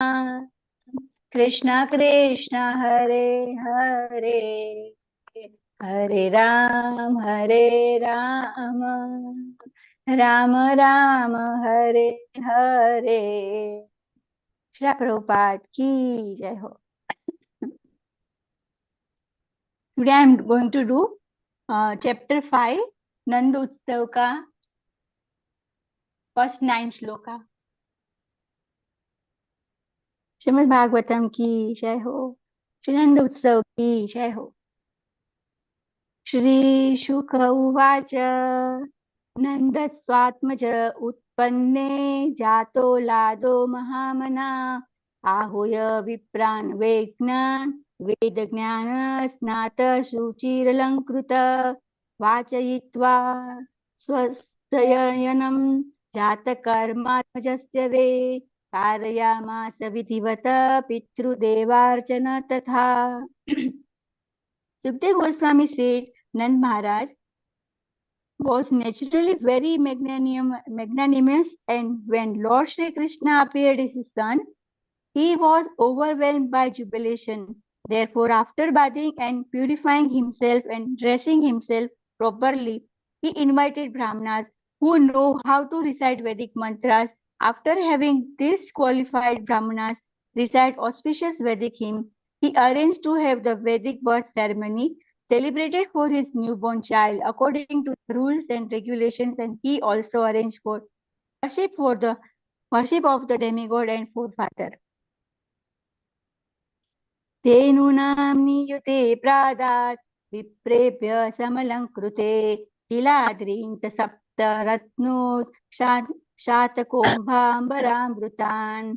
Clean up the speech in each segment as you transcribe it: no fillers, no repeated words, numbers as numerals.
Krishna Krishna Hare Hare Hare Ram Ram Ram Hare Hare. Shri Prabhupada ki jai ho. Today I am going to do chapter 5 Nand Utsav ka first 9 shloka. Shrimad Bhagavatam की जय हो. श्री नंद उत्सव की जय हो. श्री शुक उवाच नन्दस्वात्मज उत्पन्ने जातो लादो महामना आहूय विप्रान् वेज्ञान् वेदज्ञान स्नात शुचिरलङ्कृत वाचयित्वा स्वस्ययनं जातकर्मात्मजस्य वे कारयामास विधिवत पितृदेवार्चन तथा. Sukdev Goswami said, Nand Maharaj was naturally very magnanimous, and when Lord Shri Krishna appeared as his son, he was overwhelmed by jubilation. Therefore, after bathing and purifying himself and dressing himself properly, he invited Brahmanas who know how to recite Vedic mantras. After having disqualified Brahmanas recite auspicious Vedic hymns, he arranged to have the Vedic birth ceremony celebrated for his newborn child according to the rules and regulations, and he also arranged for the worship of the demigod and forefather. तेनूनां नियुते प्रादात् विप्रेभ्य समलङ्कृते तिलाद्रीं च सप्तरत्नोत् शातकोम्भाम्बरामृतान्.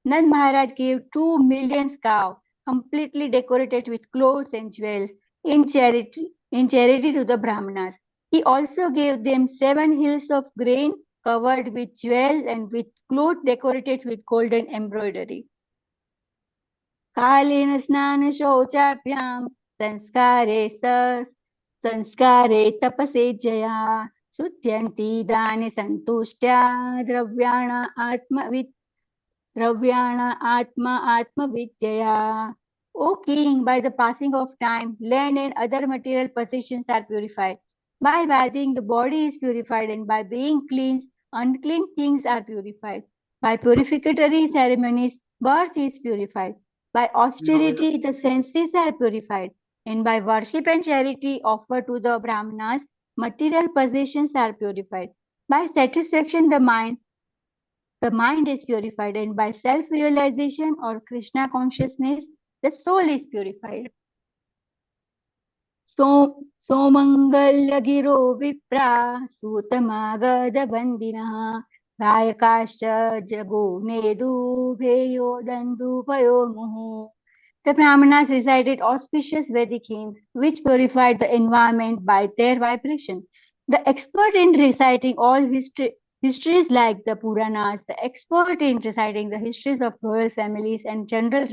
Nand Maharaj gave 2 million cows completely decorated with clothes and jewels in charity to the Brahmanas. He also gave them 7 hills of grain covered with jewels and with clothes decorated with golden embroidery. कालेन स्नान शौचाभ्यां संस्कारे तपसे जया शुद्ध्यन्ति दाने संतुष्ट्या द्रव्याण आत्मविद्यया. O king, by the passing of time, land and other material possessions are purified. By bathing, the body is purified, and by being cleansed, unclean things are purified. By purificatory ceremonies, birth is purified. By austerity, the senses are purified, and by worship and charity offered to the Brahmanas, material possessions are purified. By satisfaction, the mind is purified, and by self-realization or Krishna consciousness, the soul is purified. Somangalya giro vipra sutamagada bandinah Gayakascha jago nedu bheyo dandu payo muhu. The Brahmanas recited auspicious Vedic hymns which purified the environment by their vibration. The expert in reciting all histories like the Puranas, the expert in reciting the histories of royal families and general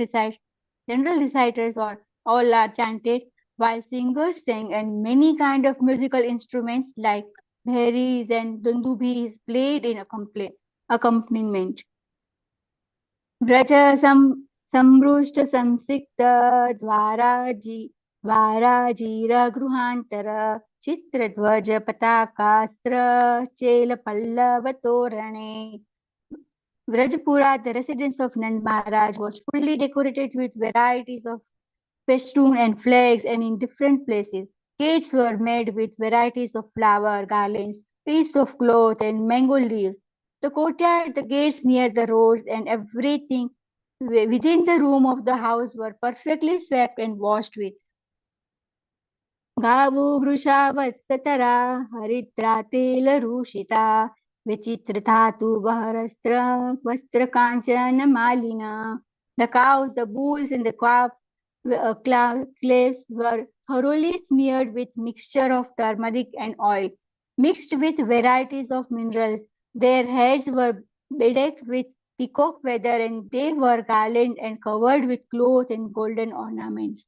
reciters all are chanted, while singers sang, and many kind of musical instruments like bheris and dundubis played in accompaniment. Vraja samrushta samsikta dvarajira gruhantara chitradvaja patakastra chela pallavatorane. Vrajapura, the residence of Nand Maharaj, was fully decorated with varieties of festoon and flags, and in different places. Gates were made with varieties of flower garlands, pieces of cloth, and mango leaves. The courtyard, the gates near the roads, and everything within the room of the house were perfectly swept and washed with. Gavu vrusha vatsatara haritra tela rushita vichitra dhatu vaharastra vastra kanchana malina. The cows, the bulls, and the calves were thoroughly smeared with mixture of turmeric and oil, mixed with varieties of minerals. Their heads were bedecked with peacock feather, and they were garlanded and covered with cloth and golden ornaments.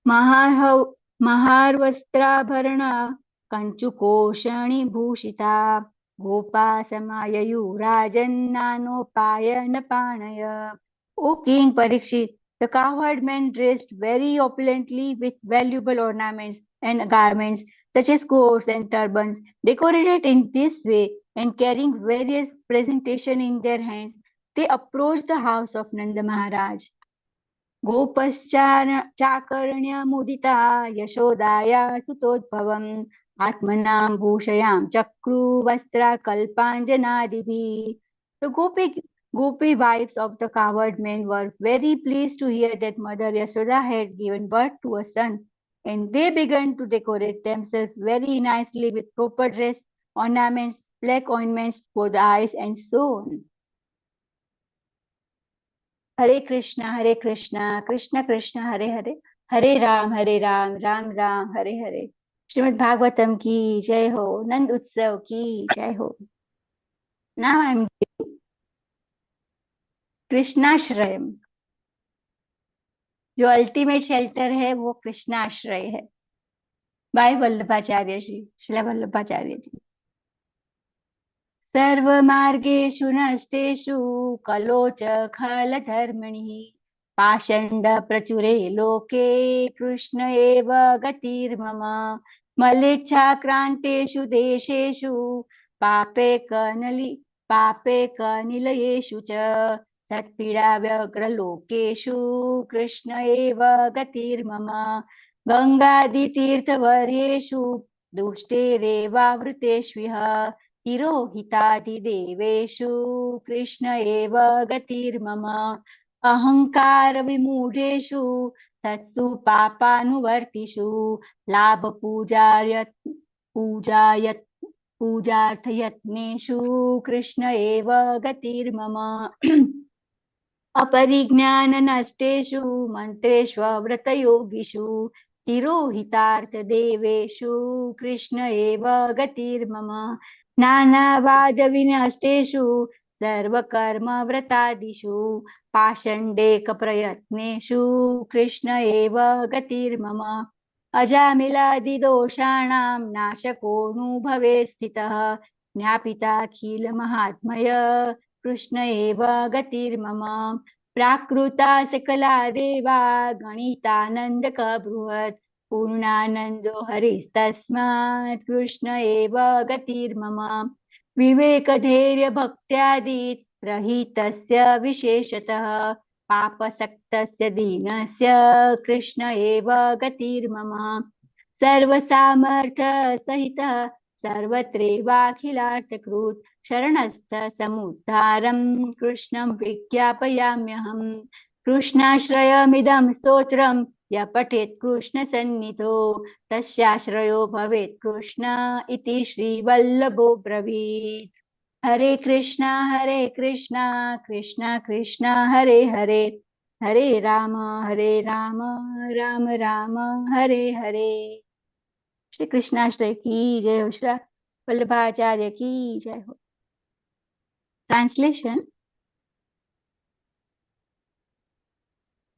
Maharvastrabharana kanchukoshani bhushita Gopa samayayu rajan nanopayana panaya. O King Parikshit, the cowherd men dressed very opulently with valuable ornaments and garments such as coats and turbans, decorated in this way and carrying various presentation in their hands. They approached the house of Nanda Maharaj. गोपश्चाकर्ण्यमुदिता यशोदाया सुतोद्भवम् आत्मनां भूषयां चक्रुवस्त्राकल्पाञ्जनादिभिः. The Gopi wives of the cowherd men were very pleased to hear that Mother Yashoda had given birth to a son, and they began to decorate themselves very nicely with proper dress, ornaments, black ointments for the eyes, and so on. Hare Krishna, Krishna Krishna, Hare Hare, Hare Ram, Ram Ram, Hare Hare. Srimad Bhagavatam ki jai ho, Nand Utsav ki jai ho. Now I am कृष्णाश्रयम. जो ultimate shelter है वो कृष्णाश्रय है, bye Vallabhacharya जी, श्रील वल्लभाचार्य जी. सर्वमार्गेषु नष्टेषु कलोच खलधर्मणि पाषण्ड प्रचुरे लोके कृष्ण एव गतिर्मम. मलेच्छाक्रान्तेषु देशेषु पापे कनिलयेषु च तत्पीडा व्यग्रलोकेषु कृष्ण एव गतिर्मम. गङ्गादितीर्थवर्येषु दुष्टेरेवावृतेष्विह तिरोहितादिदेवेषु कृष्ण एव गतिर्मम. अहंकार विमूढेषु तत्सु पापानुवर्तिषु पूजार्थयत्नेषु कृष्ण एव गतिर्मम. अपरिज्ञाननष्टेषु मन्त्रेष्वव्रतयोगिषु तिरोहितार्थदेवेषु कृष्ण एव गतिर्मम. नानावादविनष्टेषु सर्वकर्मव्रतादिषु पाषण्डेकप्रयत्नेषु कृष्ण एव गतिर्मम. अजामिलादिदोषाणां नाशकोऽनुभवे स्थितः ज्ञापिताखिलमहात्मय कृष्ण एव गतिर्मम. प्राकृता सकला देवा गणितानन्दकबृहत् पूर्णानन्दो हरिस्तस्मात् कृष्ण एव गतिर्मम. विवेकधैर्यभक्त्यादि रहितस्य विशेषतः पापसक्तस्य दीनस्य कृष्ण एव गतिर्मम. सर्वसामर्थ्यसहितः सर्वत्रैवाखिलार्थकृत् शरणस्थ समुद्धारं कृष्णं विज्ञापयाम्यहम्. कृष्णाश्रयमिदं स्तोत्रं य पठेत् कृष्णसन्निधौ तस्याश्रयो भवेत् कृष्ण इति श्रीवल्लभो ब्रवीत्. हरे कृष्णा कृष्ण कृष्ण हरे हरे, हरे राम राम राम हरे हरे. श्री कृष्णाश्रय की जय हो, श्री वल्लभाचार्य की जय हो. Translation: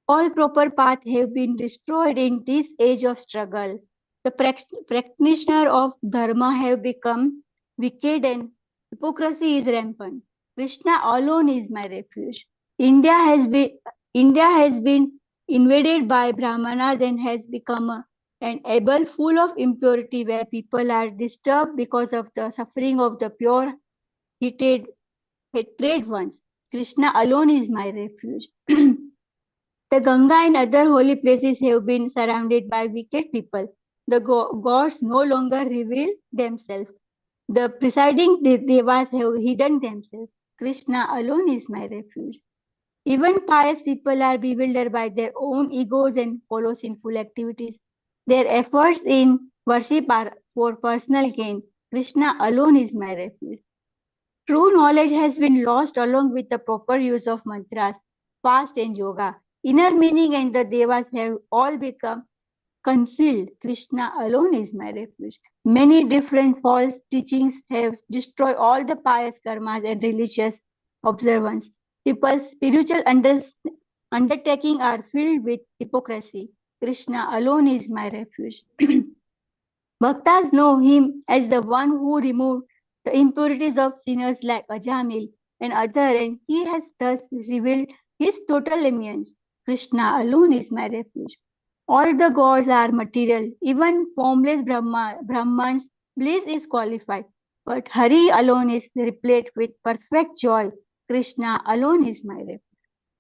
all proper paths have been destroyed in this age of struggle. The practitioner of dharma have become wicked and hypocrisy is rampant. Krishna alone is my refuge. India has been invaded by Brahmanas and has become an abel full of impurity where people are disturbed because of the suffering of the pure hatred ones. Krishna alone is my refuge. The Ganga and other holy places have been surrounded by wicked people. The gods no longer reveal themselves. The presiding devas have hidden themselves. Krishna alone is my refuge. Even pious people are bewildered by their own egos and follow sinful activities. Their efforts in worship are for personal gain. Krishna alone is my refuge. True knowledge has been lost along with the proper use of mantras, fast and yoga. Inner meaning and the devas have all become concealed. Krishna alone is my refuge. Many different false teachings have destroyed all the pious karmas and religious observance. People's spiritual undertaking are filled with hypocrisy. Krishna alone is my refuge. Bhaktas know him as the one who removed the impurities of sinners like Ajamil and other, and he has thus revealed his total immanence. Krishna alone is my refuge. All the gods are material, even formless Brahman's bliss is qualified. But Hari alone is replete with perfect joy. Krishna alone is my refuge.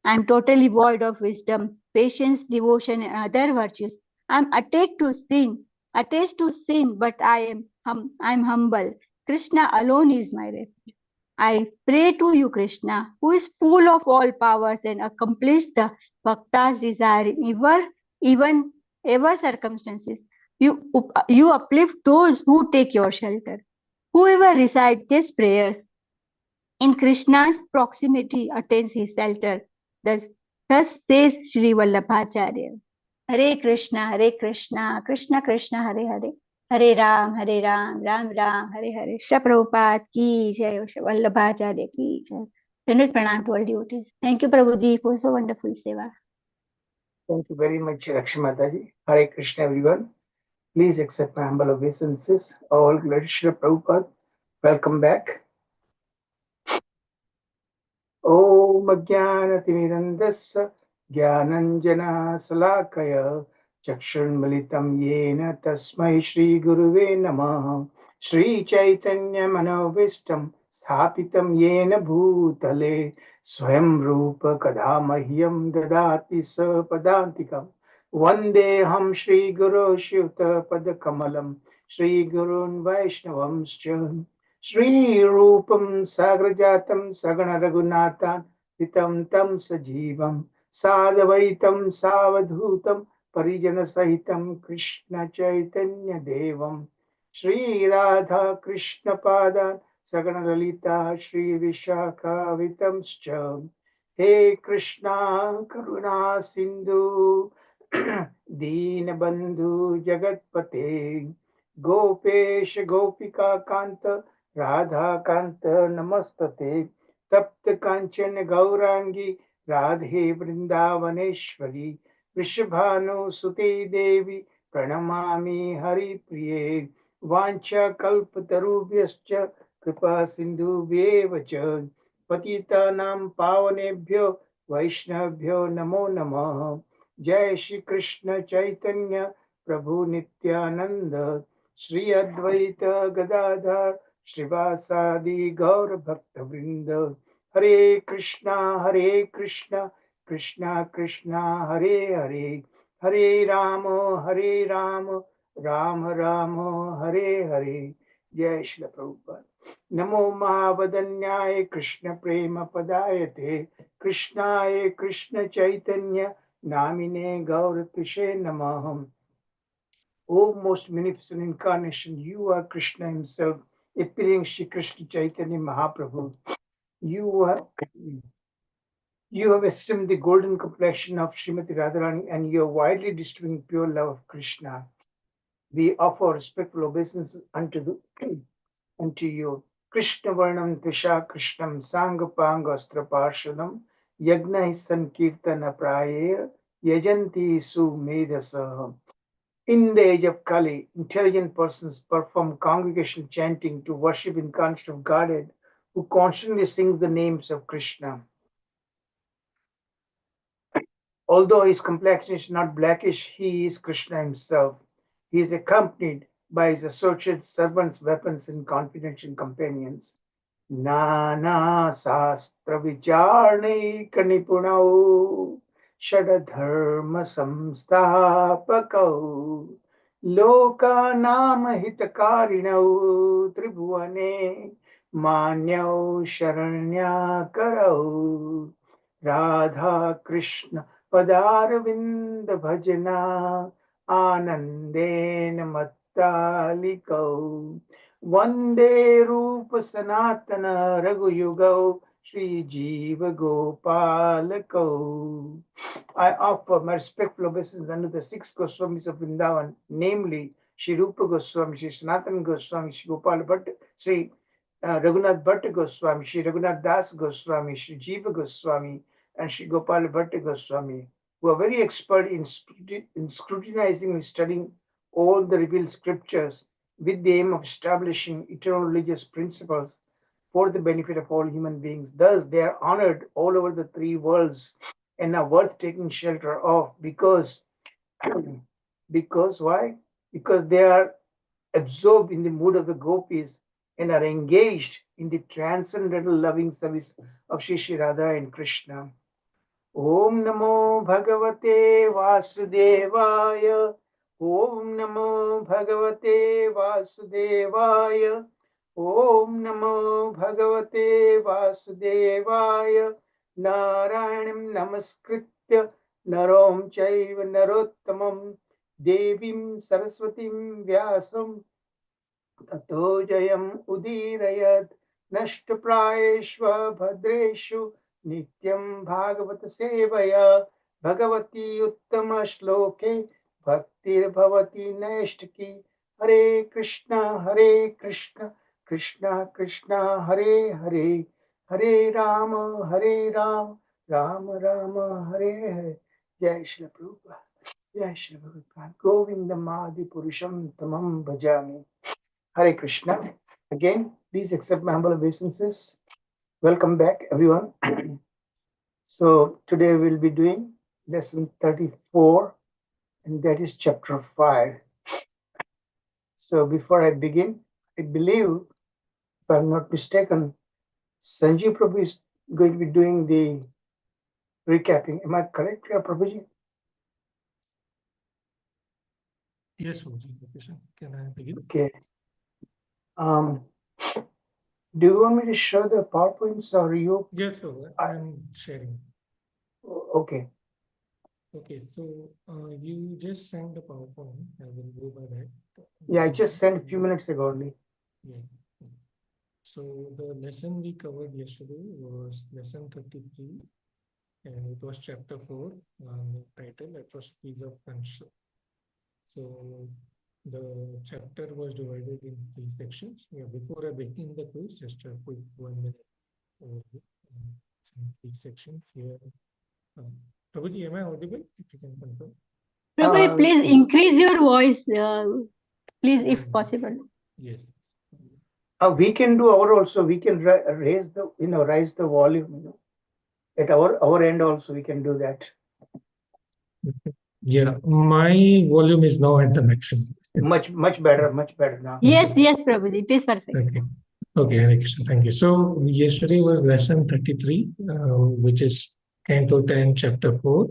I am totally void of wisdom, patience, devotion, and other virtues. I am attached to sin, but I am humble. Krishna alone is my refuge. I pray to you, Krishna, who is full of all powers and accomplish the bhakta's desire in even ever circumstances. You uplift those who take your shelter. Whoever recites these prayers in Krishna's proximity attains his shelter. Thus says Sri Vallabhacharya. Hare Krishna, Krishna Krishna, Hare Hare. Hare Ram, Ram Ram, Hare Hare. Shri Prabhupada ki jai, Shri Vallabhacharya ki jai. Sended pranam to all devotees. Thank you, Prabhuji, for so wonderful seva. Thank you very much, Lakshmi Mataji. Hare Krishna, everyone. Please accept my humble obeisances. All glory to Srila Prabhupada. Welcome back. Om Ajnanatimirandasya Jnananjana Salakaya Chakshurmilitam Yena Tasmai Shri Guruve Namaha Shri Chaitanya Manovistam Sthapitam Yena Bhutale Swayam Rupa Kadamahyam Dadati Sapadantikam Vandeham Shri Guru Shivta Padakamalam Shri Gurun Vaishnavamscha Shri Rupam Sagrajatam Sagana Raghunathan Hitam Tam Sajivam Sadavaitam Savadhutam Parijana Sahitam Krishna Chaitanya Devam Shri Radha Krishna Padan Sagana Lalita Shri Vishakha Vitamscha He Krishna Karuna Sindhu Deen Bandhu Jagatpate Gopesh Gopika Kanta Radha Kanta Namastate Tapta Kanchan Gaurangi Radhe Vrindavaneshwari Vrishabhanu Sute Devi Pranamami Hari Priye Vancha Kalpatarubhyascha Kripa Sindhu Vyevacha Patitanam Pavanebhyo Vaishnavbhyo Namo Namah Jai Shri Krishna Chaitanya Prabhu Nityananda Shri Advaita Gadadhar Srivasadi Gaur Bhakta Vrinda Hare Krishna Krishna Krishna Hare Hare Hare Rama Rama Rama Hare Hare Jai Shri Prabhupada Namo Mahavadanyaya Krishna Prema Padayate Krishnaya Krishna Chaitanya Namine Gaur Kishe Namaham O most magnificent incarnation, you are Krishna himself, appearing Shri Krishna Chaitanya Mahaprabhu. You have assumed the golden complexion of Srimati Radharani and you are widely distributing pure love of Krishna. We offer respectful obeisances unto you. Krishna Varnam Trisha Krishnam Sangapanga Parshadam Yagna Sankirtana Prayer Yajanti Sumedasaham. In the age of Kali, intelligent persons perform congregational chanting to worship incarnation of Godhead, who constantly sings the names of Krishna. Although his complexion is not blackish, he is Krishna himself. He is accompanied by his associates, servants, weapons, and confidential companions. Nana Sastra Vicharne Kanipunau Shadadharma Samstapakau Lokanam Hitakarinau Tribhuane Manyau Sharanyakarau Radha Krishna Padarvinda Bhajana Anandena Mattalikau Vande Rupa Sanatana Raghuyugau Sri Jiva Gopalakau. I offer my respectful obeisances unto the six Goswamis of Vrindavan, namely Sri Rupa Goswami, Sri Sanatana Goswami, Sri Gopal Bhatt, Sri Raghunath Bhatta Goswami, Sri Raghunath Das Goswami, Sri Jiva Goswami, and Sri Gopal Bhatta Goswami, who are very expert in scrutinizing and studying all the revealed scriptures, with the aim of establishing eternal religious principles for the benefit of all human beings. Thus, they are honored all over the three worlds and are worth taking shelter of because why? Because they are absorbed in the mood of the gopis and are engaged in the transcendental loving service of Shri Radha and Krishna. Om Namo Bhagavate Vasudevaya. Om Namo Bhagavate Vasudevaya. Om Namo Bhagavate Vasudevaya. Narayanam Namaskritya Narom Chaiva Narottamam Devim Saraswatim Vyasam ततो जयम् उदीरयत् नष्टप्रायेष्व भद्रेषु नित्यं भागवत सेवया भगवती उत्तम श्लोके भक्तिर्भवति नैष्ठिकी हरे कृष्ण कृष्ण कृष्ण हरे हरे हरे राम राम राम हरे हरे जय श्री प्रभुपाद जय श्री प्रभुपाद गोविंदमादि पुरुषं तमं भजामि Hare Krishna. Again, please accept my humble obeisances. Welcome back, everyone. So today we'll be doing lesson 34, and that is chapter 5. So before I begin, I believe, if I'm not mistaken, Sanjeev Prabhu is going to be doing the recapping. Am I correct, Prabhuji? Yes, Prabhuji. Can I begin? Okay. Do you want me to show the PowerPoints or you? Yes, Prabhu. I'm sharing. Okay. Okay, so you just sent the PowerPoint. I will go by that. Yeah, I just sent a few minutes ago only. Yeah. So the lesson we covered yesterday was lesson 33, and it was chapter 4, title Atrocities of Conscience. So the chapter was divided in 3 sections. Yeah, before I begin the quiz, just a quick 1 minute overview. 3 sections here. Prabhuji, am I audible? If you can confirm. Prabhu, please increase your voice, please, if possible. Yes. We can do our also. We can raise the volume. At our end also we can do that. Yeah, my volume is now at the maximum. Much better now. Yes, Prabhuji, it is perfect. Okay, Hare Krishna, thank you. So yesterday was lesson 33, which is Canto 10, chapter 4,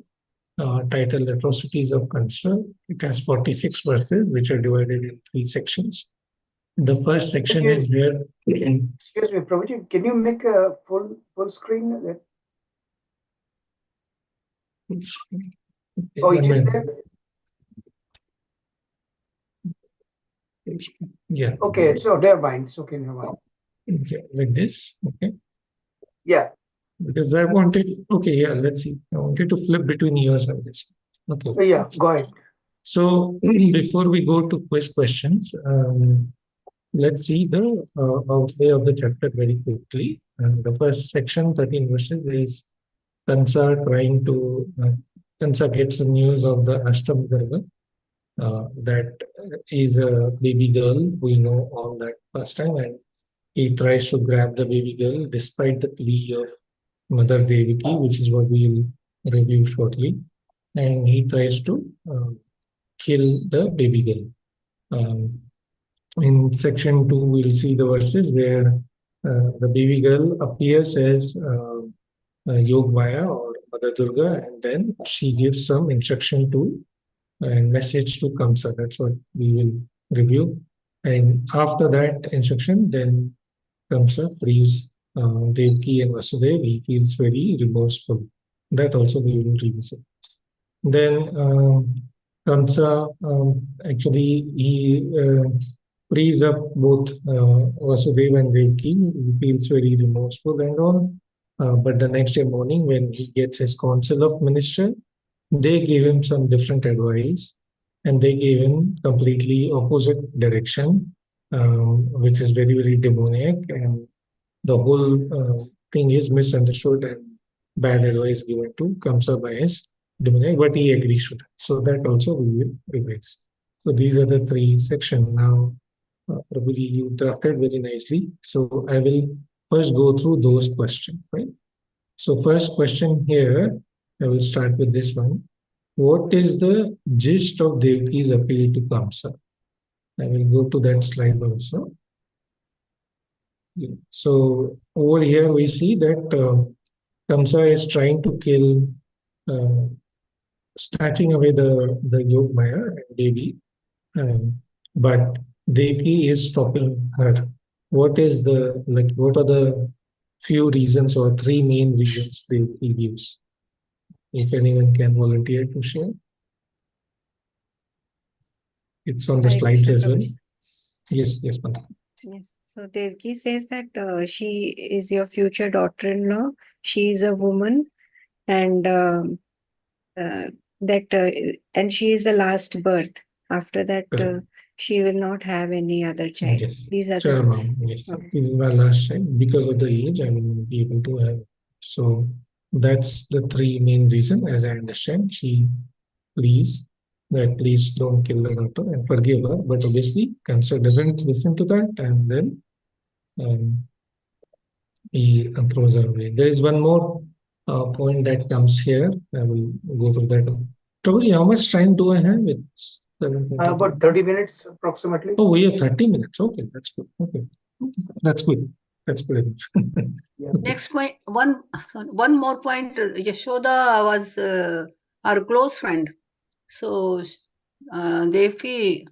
titled Atrocities of Concern. It has 46 verses, which are divided in 3 sections. The first section is where... Excuse me, Prabhuji, can you make a full screen? Oh, it is there? Yeah. Okay, so never mind. It's okay, never mind. Okay, like this. Okay. Yeah. Because I wanted, okay, yeah, let's see. I wanted to flip between yours and this. Okay. So yeah, go ahead. So before we go to quiz questions, let's see the outlay of the chapter very quickly. The first section, 13 verses, is Kansa trying to, Kansa gets the news of the Ashtam Garga, that is a baby girl. We know all that first time, and he tries to grab the baby girl despite the plea of Mother Devaki, which is what we will review shortly. And he tries to kill the baby girl. In section 2, we'll see the verses where the baby girl appears as Yogmaya or Mother Durga, and then she gives some instruction to and message to Kamsa. That's what we will review. And after that instruction, then Kamsa frees Devaki and Vasudeva. He feels very remorseful. That also we will revisit. Then Kamsa actually he frees up both Vasudeva and Devaki. He feels very remorseful and all. But the next day morning, when he gets his council of minister, they gave him some different advice, and they gave him completely opposite direction, which is very, very demoniac, and the whole thing is misunderstood and bad advice given to Kamsa by his demoniac, but he agrees to that. So that also we will revise. So these are the 3 sections. Now, Prabhuji, you drafted very nicely. So I will first go through those questions, right? So first question here, I will start with this one. What is the gist of Devaki's appeal to Kamsa? I will go to that slide also. So over here we see that Kamsa is trying to kill, snatching away the Yogmaya and Devi, but Devaki is stopping her. What is the what are the few reasons or three main reasons Devaki gives? If anyone can volunteer to share, it's on the Hare slides Krishna, as well. Prabhuji. Yes, yes, Mata. Yes. So Devaki says that she is your future daughter-in-law. She is a woman, and and she is the last birth. After that, Correct. she will not have any other child. Yes. These are the Charamam, yes. Okay. This is my last child. Because of the age, I will not be able to have. So that's the three main reason, as I understand. She please please don't kill the daughter and forgive her. But obviously, cancer doesn't listen to that, and then he throws her away. There is one more point that comes here. I will go through that. Prabhuji, how much time do I have? It's 7:22. About 30 minutes approximately. Oh, we have 30 minutes. Okay, that's good. Okay, that's good. That's good enough. Next point, one more point. Yashoda was our close friend. So Devki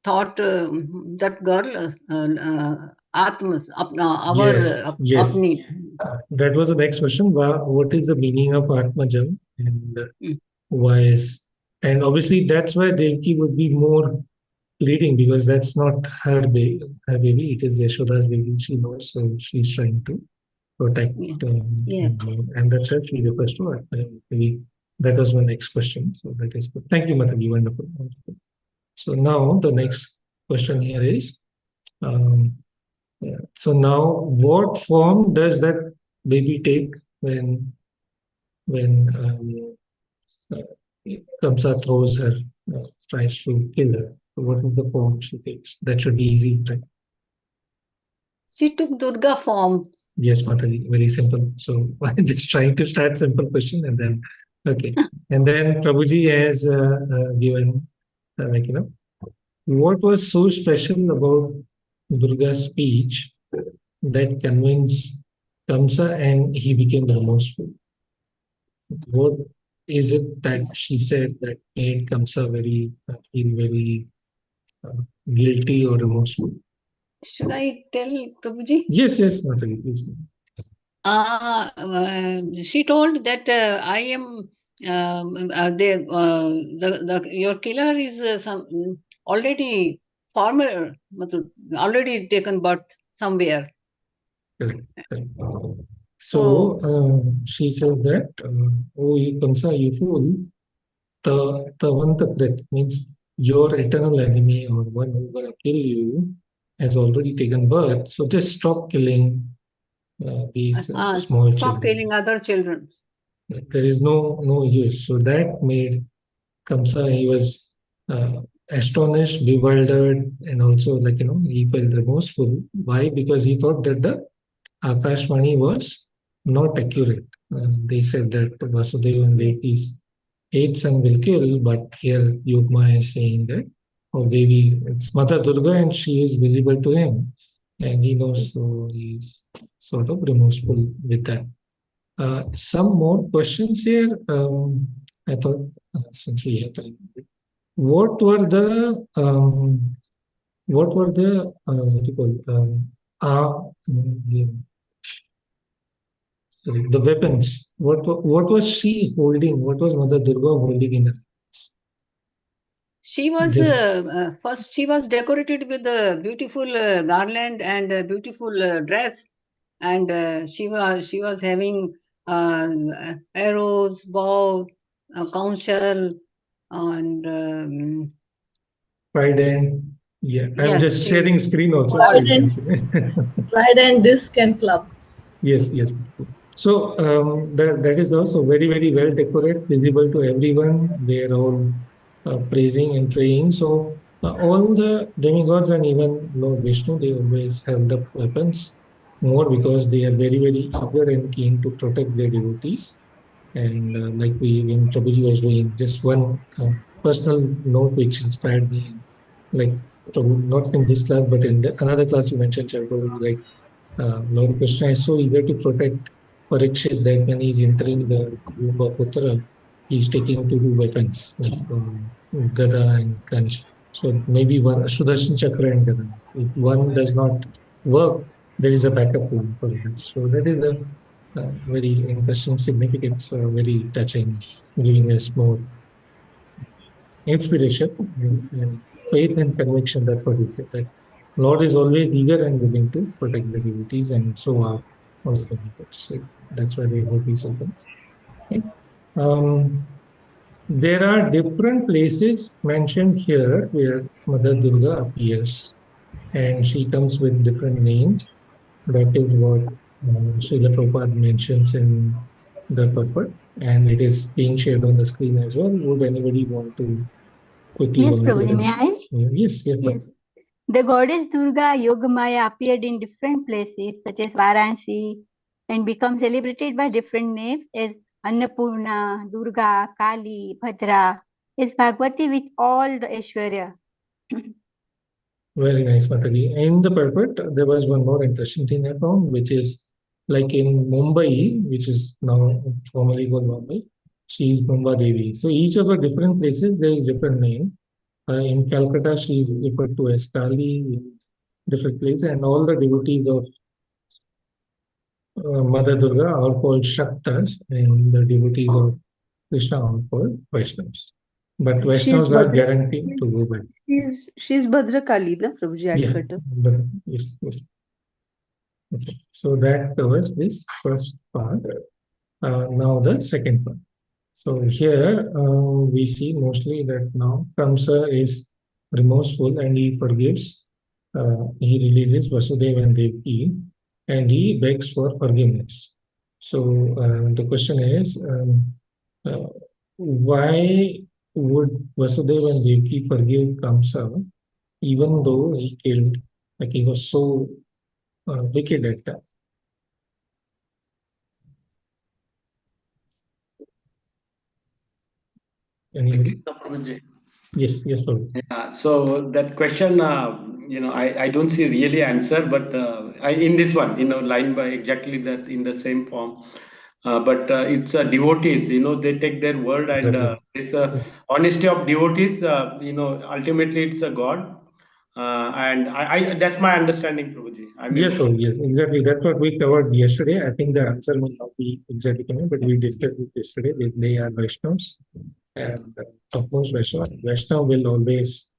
thought that girl, Atmas, our Yes. Apni. That was the next question. What is the meaning of Atmajam and Mm. why is, and obviously that's why Devki would be more leading because that's not her baby. Her baby, it is Yashoda's baby. She knows, so she's trying to protect. Yeah. Yeah. And that's why she refers to her. Maybe that was my next question. So that is good. Thank you, Mataji. Wonderful. Wonderful. So now the next question here is, so now what form does that baby take when Kamsa throws her, tries to kill her? So what is the form she takes? That should be easy, right? She took Durga form. Yes, Mataji, very simple. So I'm just trying to start simple question and then, okay. And then Prabhuji has given, what was so special about Durga's speech that convinced Kamsa and he became remorseful? What is it that she said that made Kamsa feel very guilty or remorseful? Should I tell Prabhuji? Yes, Mataji, please. She told that I am your killer is already former, already taken birth somewhere. Correct. So she says that, oh, Kamsa, you fool, Tavantakrit means your eternal enemy or one who's going to kill you has already taken birth. So just stop killing these small Stop children. killing other children. There is no use. So that made Kamsa, he was astonished, bewildered, and also he felt remorseful. Why? Because he thought that the Akashvani was not accurate. They said that Vasudeva and Devaki's 8 son will kill, but here Yugma is saying that, oh, Devi, it's Mother Durga and she is visible to him. And he knows, so he's sort of remorseful with that. Some more questions here. I thought, since we have time, what were the what do you call the weapons? What was she holding? What was Mother Durga holding in her? She was first. She was decorated with a beautiful garland and a beautiful dress, and she was having arrows, bow, counsel, and Trident. Yeah, I'm yes, just sharing screen also. Trident, disc and club. Yes. So that is also very, very well decorated, visible to everyone. They are all praising and praying. So All the demigods and even Lord Vishnu, they always held up weapons more because they are very, very eager and keen to protect their devotees. And like when Prabhuji was doing just one personal note which inspired me, like not in this class, but in another class you mentioned, Prabhuji, like Lord Krishna is so eager to protect Parikshit that when he's entering the womb of Uttara, he's taking two weapons, like, Gada and Kanch. So maybe one Sudarshan Chakra and Gada. If one does not work, there is a backup plan for that. So that is a very interesting significance, very touching, giving us more inspiration and faith and conviction. That's what he said. That Lord is always eager and willing to protect the devotees, and so are all the devotees. So that's why the devotees opens. Okay. Um, there are different places mentioned here where Mother Durga appears, and she comes with different names. That is what Srila Prabhupada mentions in the purport, and it is being shared on the screen as well. Would anybody want to quickly Yes, volunteer? Prabhuji, may I? Yes, yes, Yes. The goddess Durga Yogamaya appeared in different places such as Varanasi and become celebrated by different names as Annapurna, Durga, Kali, Bhadra, is Bhagwati with all the Aishwarya. very nice, Mataji. In the purport, there was one more interesting thing I found, which is like in Mumbai, which is now formerly called Mumbai, she is Mumba Devi. So each of the different places, there is different name. In Calcutta, she is referred to as Kali in different places, and all the devotees of Mother Durga are called Shaktas, and the devotees of Krishna are called Vaishnavas. But She's Vaishnavas are guaranteed to go back. she's Bhadra Kali, na Prabhuji at Yeah, Cutter. but yes, yes. Okay. So that covers this first part. Now the second part. So here we see mostly that now Kamsa is remorseful and he forgives. He releases Vasudeva and Devaki and he begs for forgiveness. So the question is, why would Vasudeva and Devaki forgive Kamsa even though he killed, like he was so wicked at that? Anybody? Yes, yes, Prabhu. Yeah, so that question, I don't see really answer, but in this one, line by exactly that in the same form. But it's devotees, they take their word and this honesty of devotees, ultimately it's a God. And I that's my understanding, Prabhuji. I mean, Yes, Prabhu, yes, exactly. That's what we covered yesterday. I think the answer will not be exactly coming, but we discussed it yesterday. They are Vaishnavas, and of course, Vaishnava will always,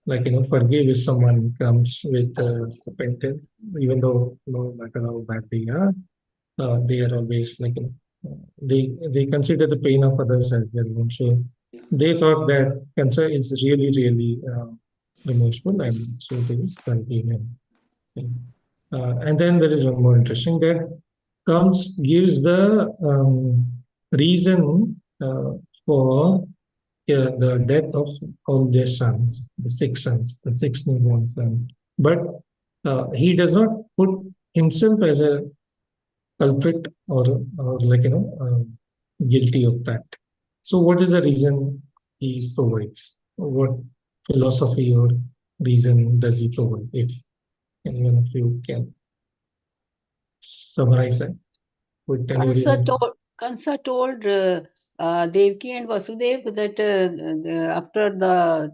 like, forgive if someone comes with repentance, even though no matter how bad they are always like, they consider the pain of others as their own. So they thought that cancer is really, really remorseful, and so they forgive him. And then there is one more interesting that gives the reason for the death of all their sons, the six newborn sons. But he does not put himself as a culprit or like guilty of that. So what is the reason he provides? What philosophy or reason does he provide? If anyone of you can summarize that with anybody. Kansa told Devaki and Vasudev that after the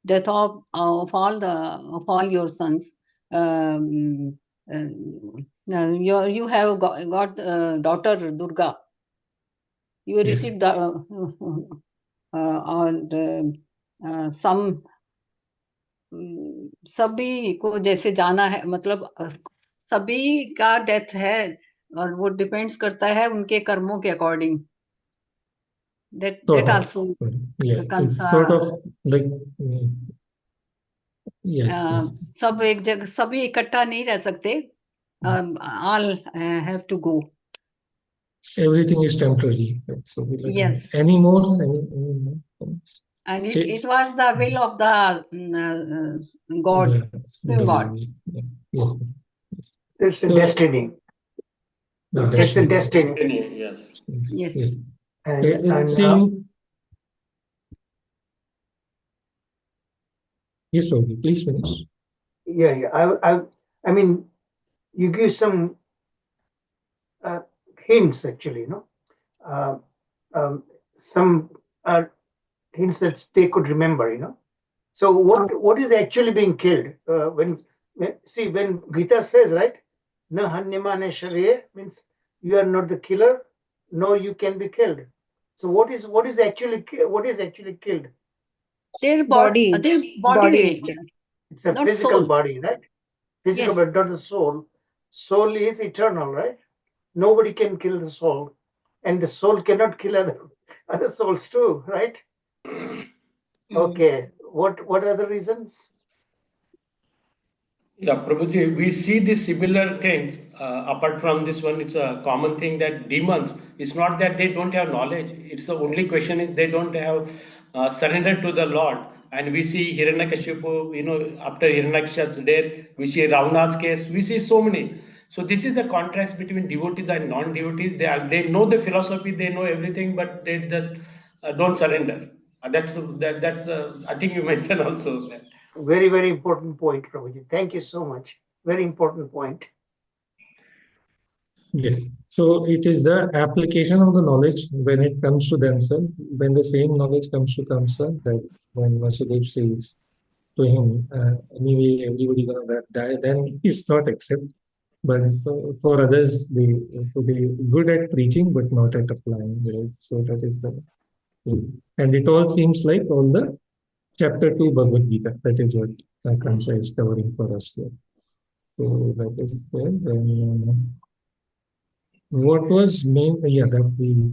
death of all your sons, you have got daughter Durga. You Yes. received the some सभी को जैसे जाना है, मतलब सभी का death है और वो डिपेंड्स करता है उनके कर्मों के according. That also yeah, it's Kansa, sort of like yes. सब एक जगह सभी इकट्ठा नहीं रह सकते. All have to go. Everything is temporary. So Yes. any more? And Okay. it was the will of the God, Supreme God. Yeah. Yes. It's a So- destiny. No, It's a destiny. destiny. Yes. Yes. Yes. And, It seems. Yes, Prabhuji, please finish. yeah. I mean, you give some hints actually, some hints that they could remember. So what is actually being killed? When Gita says, right, na hanyamane shariye, means you are not the killer, nor you can be killed. So what is actually killed? Their Body. their Body is killed. It's a Not physical soul. body, right? Physical, Yes. but not the soul. Soul is eternal, right? Nobody can kill the soul, and the soul cannot kill other souls too, right? Okay. What are the reasons? Yeah, Prabhuji, we see the similar things. Apart from this one, it's a common thing that demons, it's not that they don't have knowledge. It's the only question is they don't have surrendered to the Lord. And we see Hiranyakashipu, after Hiranyakashipu's death, we see Ravana's case, we see so many. So this is the contrast between devotees and non-devotees. They know the philosophy, they know everything, but they just don't surrender. That's I think you mentioned also that. Very, very important point, Prabhuji. Thank you so much. Very important point. Yes. So it is the application of the knowledge when it comes to themselves, when the same knowledge comes to Kamsa, that when Vasudev says to him, anyway, everybody gonna die, then he's not accept. But for others, they good at preaching, but not at applying, right? So that is the thing. And it all seems like all the chapter 2 Bhagavad Gita. That is what Kamsa is covering for us here. So that is there. Then what was main? Yeah, that we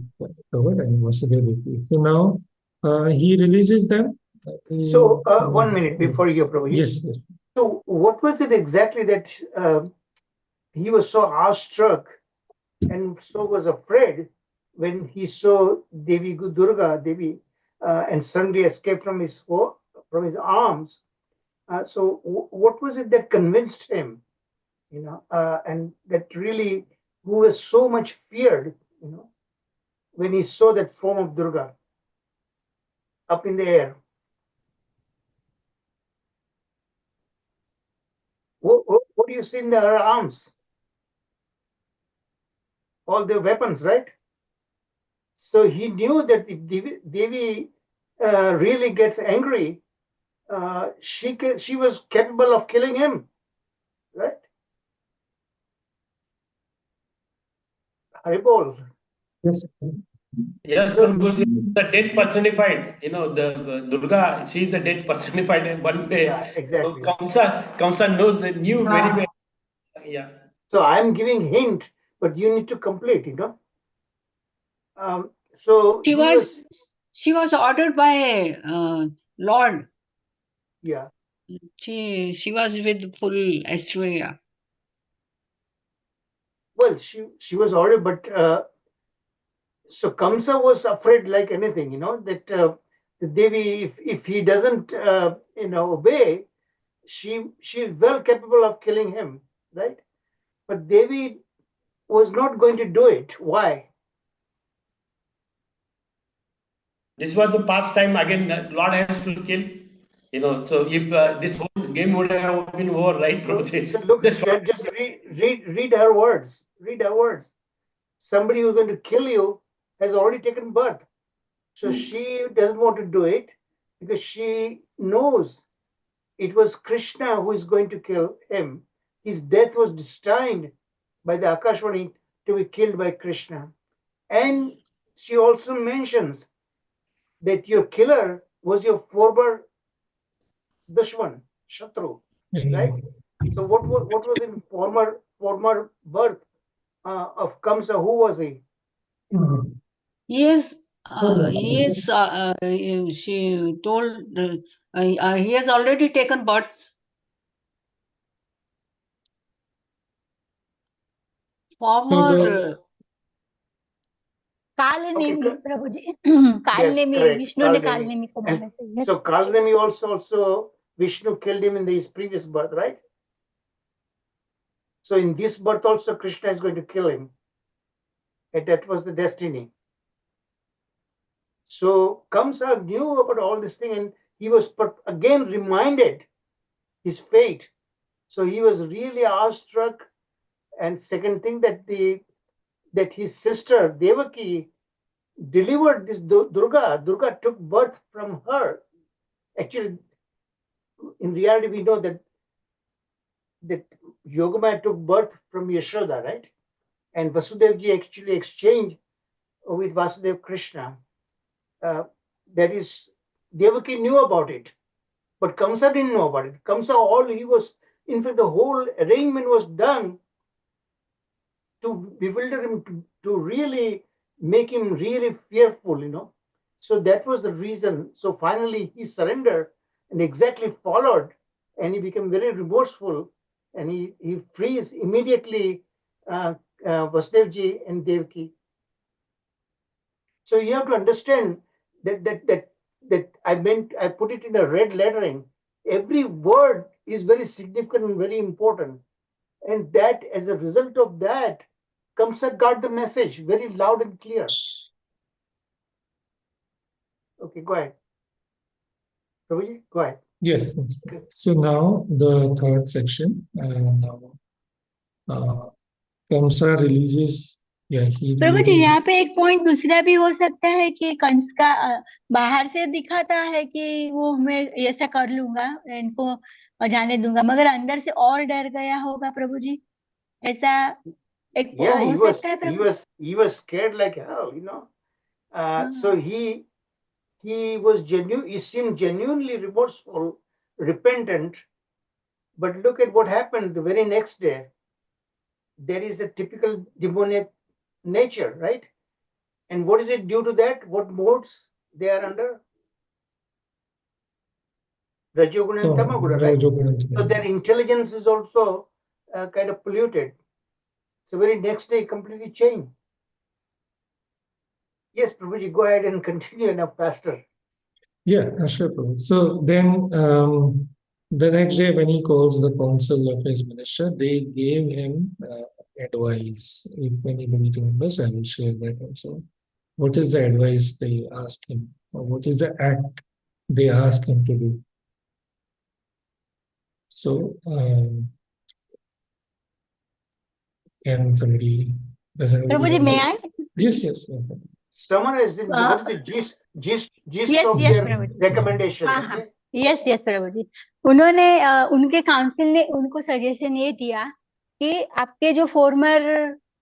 covered and was there. So now he releases them. So 1 minute before you, Prabhuji. Yes, yes. So what was it exactly that he was so awestruck and so was afraid when he saw Devi Durga, Devi, and suddenly escaped from his arms? So what was it that convinced him? And that really, who was so much feared, when he saw that form of Durga up in the air. What do you see in her arms? All the weapons, right? So he knew that if Devi really gets angry, she was capable of killing him, right? Haribol. Yes. Yes, Prabhuji, the death personified. The Durga, she is the death personified in one way. Yeah, exactly. So Kamsa knew very well. Yeah. So I'm giving hint, but you need to complete. So She was ordered by Lord. Yeah. She was with full Aishwarya. Well, she was ordered, but so Kamsa was afraid like anything, that the Devi, if he doesn't, obey, she is well capable of killing him, right? But Devi was not going to do it. Why? This was the past time again. Lord has to kill. So if this whole game would have been over, right, Prabhuji? So look, just read her words. Read her words. Somebody who's going to kill you has already taken birth. So she doesn't want to do it because she knows it was Krishna who is going to kill him. His death was destined by the Akashvani to be killed by Krishna. And she also mentions that your killer was your former Dushman, Shatru, right? So what was in former birth of Kamsa? Who was he? Yes, she told he has already taken births. Former Kalanemi Okay, Prabhu ji yes, Kalanemi correct. Vishnu ने Kalnemi. Kalanemi को मारा And था yes. so Kalnemi also Vishnu killed him in his previous birth, right? So in this birth also Krishna is going to kill him. And that was the destiny. So Kamsa knew about all this thing, and he was again reminded his fate. So he was really awestruck. And second thing, that his sister Devaki delivered this Durga. Durga took birth from her. Actually, in reality, we know that Yogamaya took birth from Yashoda, right? And Vasudevji actually exchanged with Vasudev Krishna. That is, Devaki knew about it, but Kamsa didn't know about it. Kamsa, in fact, the whole arrangement was done to bewilder him, to really make him really fearful. So that was the reason. So finally he surrendered and exactly followed, and he became very remorseful, and he frees immediately Vasudevji and Devaki. So you have to understand that I put it in a red lettering. Every word is very significant and very important. And that, as a result of that, Kamsa got the message very loud and clear. Okay, go ahead. Prabhuji, go ahead. Yes. So now the third section. Kamsa releases. Yeah, he Prabhu ji releases. यहाँ पे एक point दूसरा भी हो सकता है कि कंस का बाहर से दिखाता है कि वो मैं ऐसा कर लूंगा, इनको जाने दूंगा, मगर अंदर से और डर गया होगा प्रभु जी, ऐसा एक Yeah, हो सकता है प्रभु? he was scared like hell. So he was genuine. He seemed genuinely remorseful, repentant. But look at what happened the very next day. There is a typical demoniac nature, right? And what is it due to that? What modes they are under? Rajoguna and Tamaguna, right? So their intelligence is also kind of polluted. So very next day, completely changed. Yes, Prabhuji, go ahead and continue now faster. Yeah, sure, Prabhu. So then the next day when he calls the council of his minister, they gave him advice. If anybody remembers, I will share that also. What is the advice they ask him? Or what is the act they ask him to do? So, can somebody doesn't प्रभु जी मैं आए? Yes, yes. Summarize it. What is the gist Yes, of yes, their प्रभु जी. recommendation? हाँ Okay? हाँ yes yes प्रभु जी, उन्होंने उनके काउंसिल ने उनको सजेशन ये दिया कि आपके जो फॉर्मर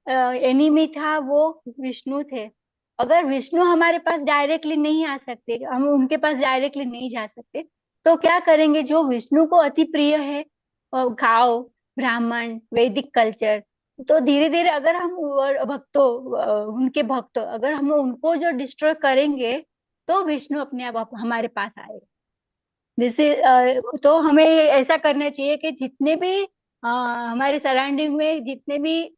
एनिमी था वो विष्णु थे, अगर विष्णु हमारे पास डायरेक्टली नहीं आ सकते, हम उनके पास डायरेक्टली नहीं जा सकते, तो क्या करेंगे? जो विष्णु को अति प्रिय है, गांव, ब्राह्मण, वैदिक कल्चर, तो धीरे धीरे अगर हम उनके भक्तों अगर हम उनको जो डिस्ट्रॉय करेंगे, तो विष्णु अपने आप हमारे पास आएगा। जैसे तो हमें ऐसा करना चाहिए कि जितने भी हमारे सराउंडिंग में जितने भी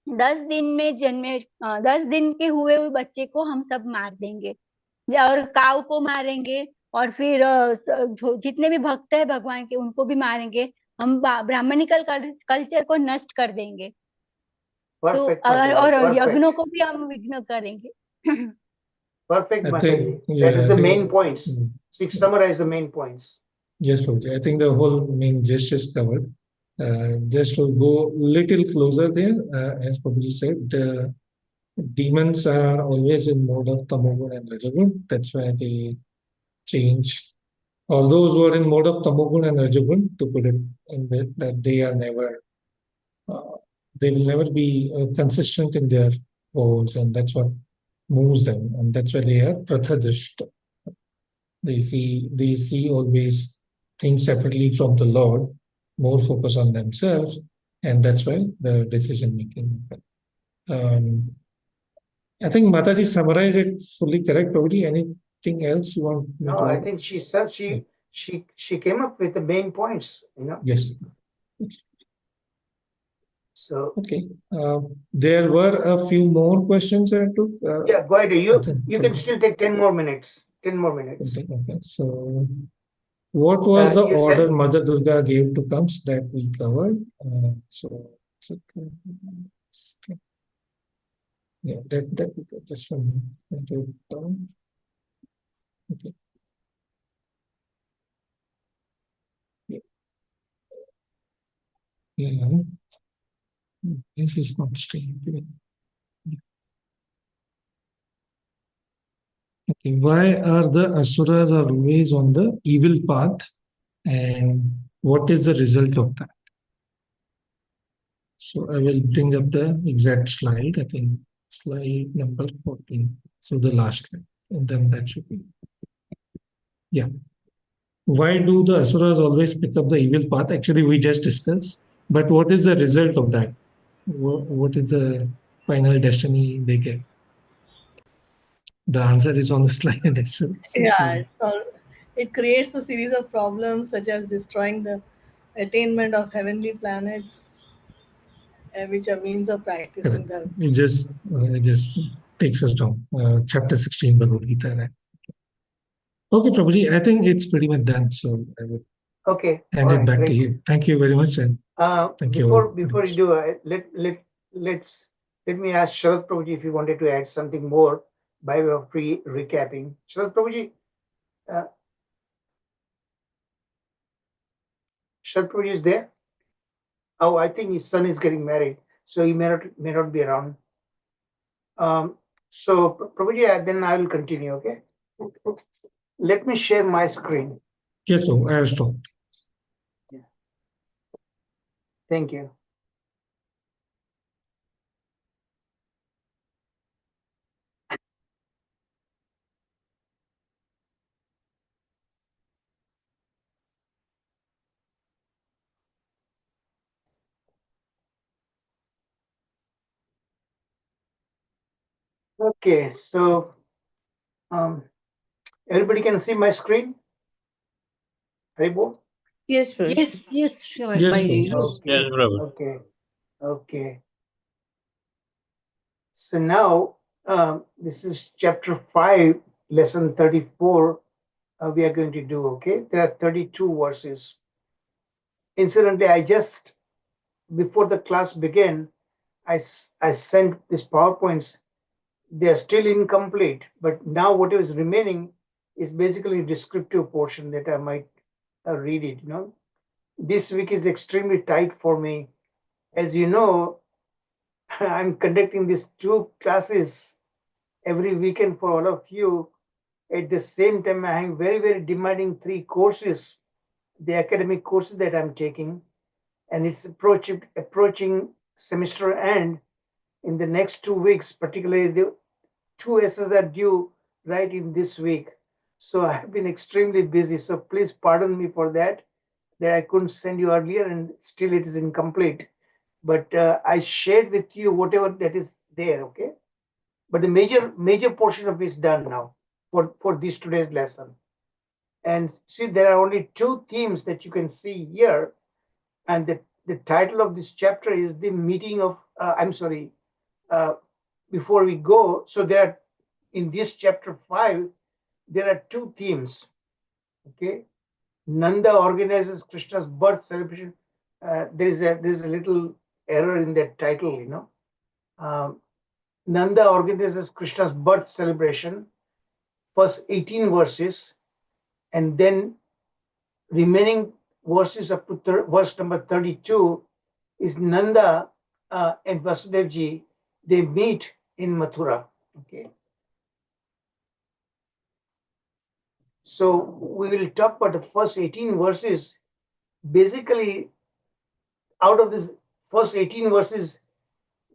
10 दिन में जन्मे 10 दिन के हुए बच्चे को हम सब मार देंगे, और काऊ को मारेंगे, और फिर जितने भी भक्त है भगवान के उनको भी मारेंगे, हम ब्राह्मणिकल कल्चर को नष्ट कर देंगे। तो और यज्ञों को भी हम विघ्न करेंगे। Perfect, Mataji. That is the main points. Summarize the main points. Yes, Prabhuji. I think the whole main gist is covered. Just to go little closer there, as Prabhuji said, the demons are always in mode of tamogun and rajagun. That's why they change. All those who are in mode of tamogun and rajagun, to put it in that they are never, they will never be consistent in their goals, and that's what moves them, and that's why they are prathadrishta. They see always things separately from the Lord, more focus on themselves, and that's why the decision making. I think Mataji summarized it fully correct. Probably anything else you want? No, I think she said she came up with the main points. Yes. So Okay. There were a few more questions I took. yeah, go ahead. I think You can still take 10 more minutes. 10 more minutes. Okay. So, what was the You order said Mother Durga gave to comes that we covered? Yeah, that this one. Okay. Yeah. This is not staying. Okay. Why are the asuras always on the evil path, and what is the result of that? So I will bring up the exact slide. I think slide number 14. So the last slide, and then that should be. Yeah. Why do the asuras always pick up the evil path? Actually, we just discussed. But what is the result of that? What is the final destiny they get? The answer is on the slide as well. So Yeah, it creates a series of problems such as destroying the attainment of heavenly planets, which are means of practicing correct. the. It just takes us down. Chapter 16, Bhagavad Gita. Right? Okay, Prabhuji, I think it's pretty much done. So I would okay. hand All it right, back to great. you. Thank you very much, and thank you all. Before you do, let me ask Sharad Prabhuji if you wanted to add something more by way of recapping. Sharad Prabhuji, Sharad Prabhuji is there? Oh, I think his son is getting married, so he may not be around. So Prabhuji, then I will continue. Okay. Let me share my screen. Yes, so I have stopped. Thank you. Okay, so everybody can see my screen? Haribo? Yes, Prabhuji. Yes, Yes, Bhaiji, Prabhuji. yes. Okay. So now this is chapter 5, lesson 34. We are going to do. Okay, there are 32 verses. Incidentally, I just before the class began, I sent these PowerPoints. They are still incomplete, but now what is remaining is basically a descriptive portion that I might read it. This week is extremely tight for me. As you know, I'm conducting these 2 classes every weekend for all of you. At the same time, I have very, very demanding 3 courses, the academic courses that I'm taking, and it's approaching semester end. In the next 2 weeks, particularly the 2 essays are due right in this week. So I've been extremely busy. So please pardon me for that I couldn't send you earlier, and still it is incomplete. But I shared with you whatever that is there, okay? But the major portion of it is done now for this today's lesson. And see, there are only 2 themes that you can see here, and the title of this chapter is the meeting of. Before we go, so there are in this chapter 5, there are 2 themes. Okay, Nanda organizes Krishna's birth celebration. There is a little error in that title, Nanda organizes Krishna's birth celebration, first 18 verses, and then remaining verses up to verse number 32 is Nanda and Vasudevji. They meet in Mathura. Okay. So we will talk about the first 18 verses. Basically, out of this first 18 verses,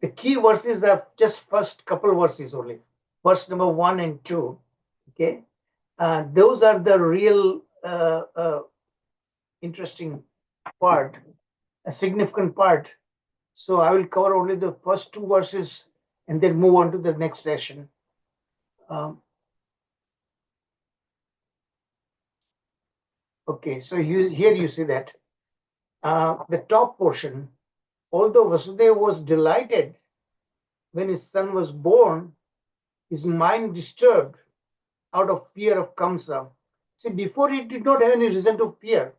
the key verses are just first couple verses only, verse number 1 and 2. Okay, those are the real interesting part, a significant part. So I will cover only the first 2 verses and then move on to the next session. Okay, so here you see that the top portion, although Vasudeva was delighted when his son was born, his mind disturbed out of fear of Kamsa. See, before he did not have any reason to fear,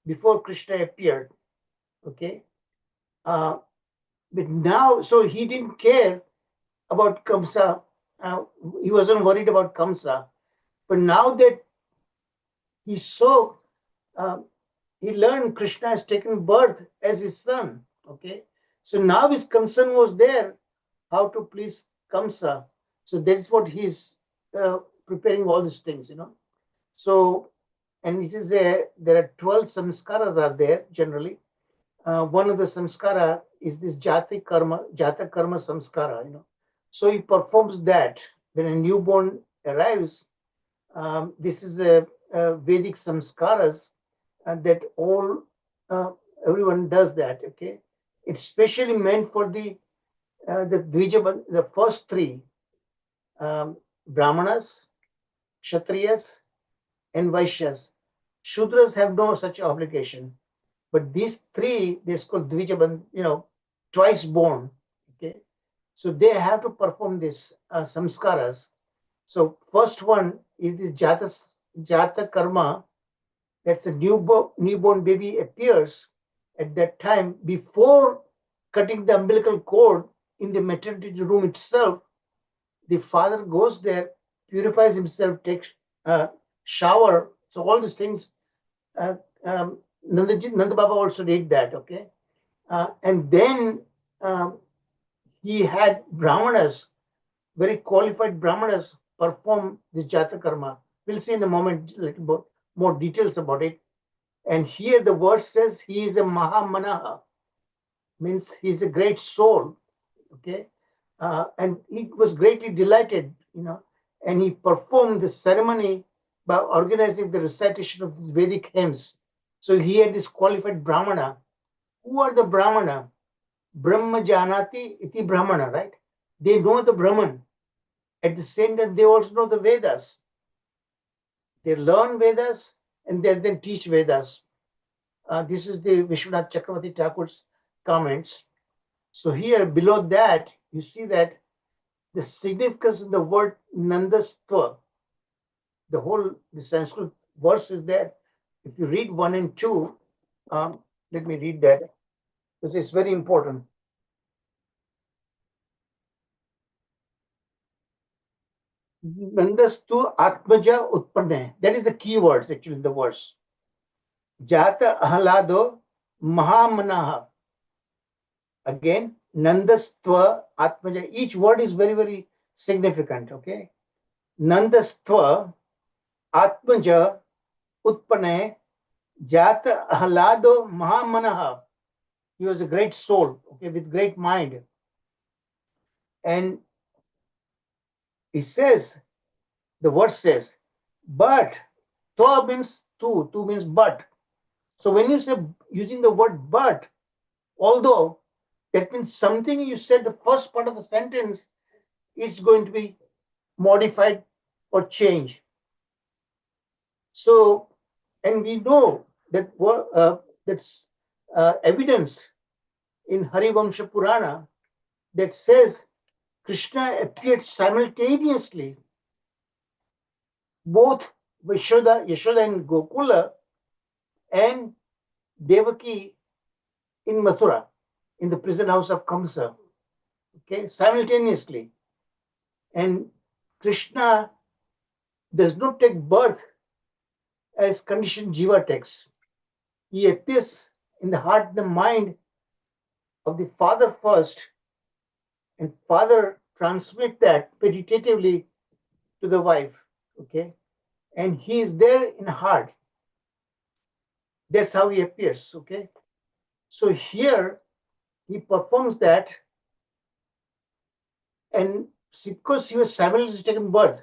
before Krishna appeared, okay? But now, so he didn't care about Kamsa. He wasn't worried about Kamsa. But now that he saw, he learned Krishna has taken birth as his son, okay? So now his concern was there, how to please Kamsa. So that's what he's preparing all these things, So, and it is there are 12 samskaras are there generally. One of the samskara is this jata karma samskara, So he performs that when a newborn arrives. This is a Vedic samskaras that everyone does that. Okay, it's specially meant for the Dvija, the first three, Brahmanas, Kshatriyas, and Vaishyas. Shudras have no such obligation, but these three, they're called Dvija, twice born. Okay, so they have to perform this samskaras. So first one is the jata karma. That's a newborn baby appears at that time before cutting the umbilical cord in the maternity room itself. The father goes there, purifies himself, takes a shower. So all these things, Nanda Baba also did that. Okay, and then he had brahmanas, very qualified brahmanas, perform this jata karma. We'll see in a moment a little bit more details about it. And here the verse says he is a Mahamanaha, means he's a great soul. Okay, and he was greatly delighted, and he performed the ceremony by organizing the recitation of these Vedic hymns. So he had this qualified Brahmana. Who are the Brahmana? Brahma Janati iti Brahmana, right? They know the Brahman. At the same time, they also know the Vedas. They learn Vedas and they then teach Vedas. This is the Vishwanath Chakravarti Thakur's comments. So here below that, you see that the significance of the word Nandastva, the Sanskrit verse is there. If you read 1 and 2, let me read that because it's very important. Nandastu Atmaja Utpanne. That is the key words actually in the verse. Jata Ahlado Mahamanaha. Again, Nandastva Atmaja. Each word is very, very significant. Okay. Nandastva Atmaja Utpanne Jata Ahlado Mahamanaha. He was a great soul, okay, with great mind. And he says, the verse says, but Twa means two means but. So when you say using the word but, although that means something you said the first part of the sentence, it's going to be modified or changed. So, and we know that that's evidence in Harivamsha Purana that says Krishna appeared simultaneously both Yashoda in Gokula and Devaki in Mathura, in the prison house of Kamsa, okay, simultaneously. And Krishna does not take birth as conditioned jiva takes. He appears in the heart and the mind of the father first, and father transmits that meditatively to the wife, okay, and he is there in heart. That's how he appears, okay. So here he performs that, and because he was simultaneously taken birth,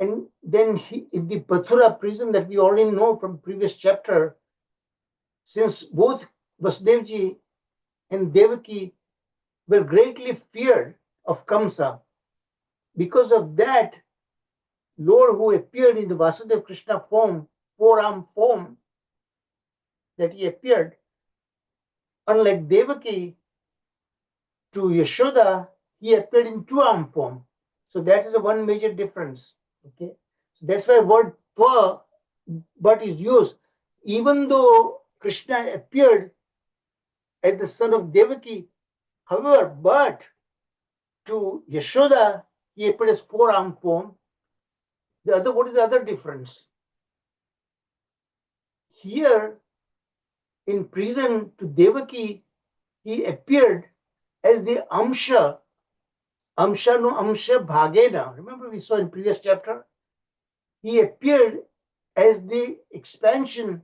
and then in the Mathura prison that we already know from previous chapter, since both Vasudevji and Devaki were greatly feared of Kamsa, because of that, Lord who appeared in the Vasudeva Krishna form, four-arm form that he appeared, Unlike Devaki, to Yashoda, he appeared in two-arm form. So that is a one major difference. Okay, so that's why word but is used. Even though Krishna appeared as the son of Devaki, however, but to Yashoda, he appeared as four-arm form. What is the other difference? Here in prison to Devaki, he appeared as the Amsha no Amsha Bhagena. Remember we saw in previous chapter? He appeared as the expansion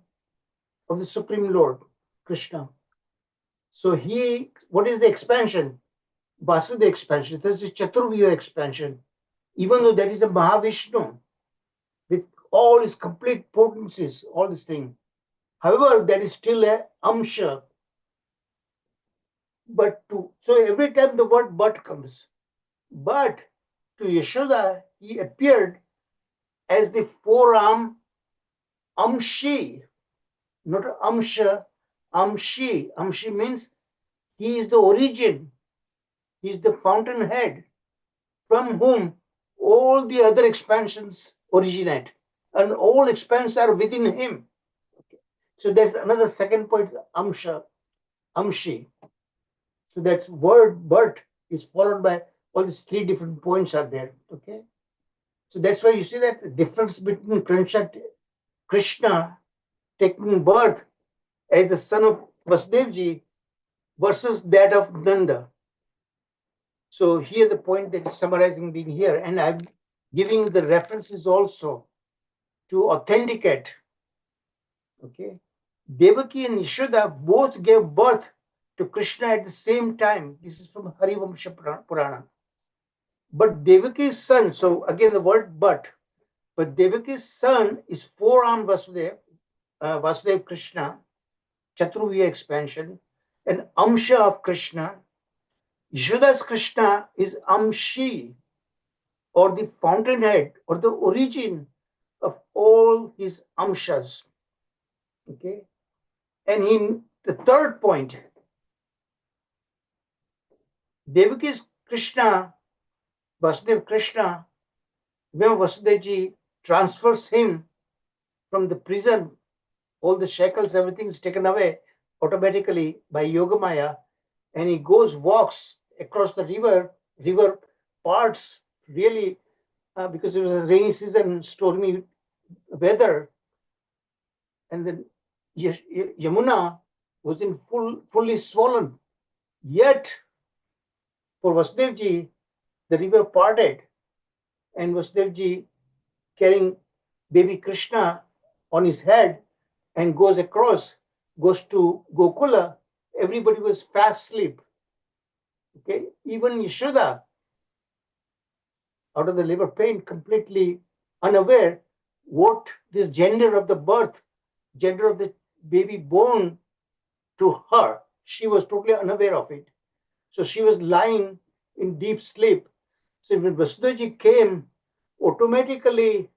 of the Supreme Lord, Krishna. So what is the expansion? Vasudeva expansion. That's the Chaturvya expansion. Even though that is a Mahavishnu with all his complete potencies, all this thing. However, that is still a Amsha. So every time the word but comes, but to Yashoda, he appeared as the four-arm Amshi, not Amsha, Amshi. Amshi means he is the origin, he is the fountainhead from whom all the other expansions originate, and all expansions are within him. Okay. So there's another second point, Amsha, Amshi. So that word but is followed by all these three different points are there. Okay. So that's why you see that the difference between Krishna taking birth as the son of Vasudevji versus that of Nanda. So here the point that is summarizing being here, and I'm giving the references also to authenticate. Okay. Devaki and Yashoda both gave birth to Krishna at the same time. This is from Harivamsha Purana. But Devaki's son, so again the word but Devaki's son is four-armed Vasudeva Krishna, Chaturvya expansion, and Amsha of Krishna. Yashoda's Krishna is Amshi, or the fountainhead, or the origin of all his Amshas. Okay, and in the third point, Devaki's Krishna, Vasudeva Krishna, when Vasudevji transfers him from the prison, all the shackles, everything is taken away automatically by Yogamaya, and he walks across the river parts really because it was a rainy season, stormy weather, and then Yamuna was fully swollen. Yet for Vasudevji, the river parted, and Vasudevji carrying baby Krishna on his head and goes to Gokula. Everybody was fast asleep. Okay, even Yashoda, out of the labor pain, completely unaware what this gender of the baby born to her. She was totally unaware of it. So she was lying in deep sleep. So when Vasudevji came, automatically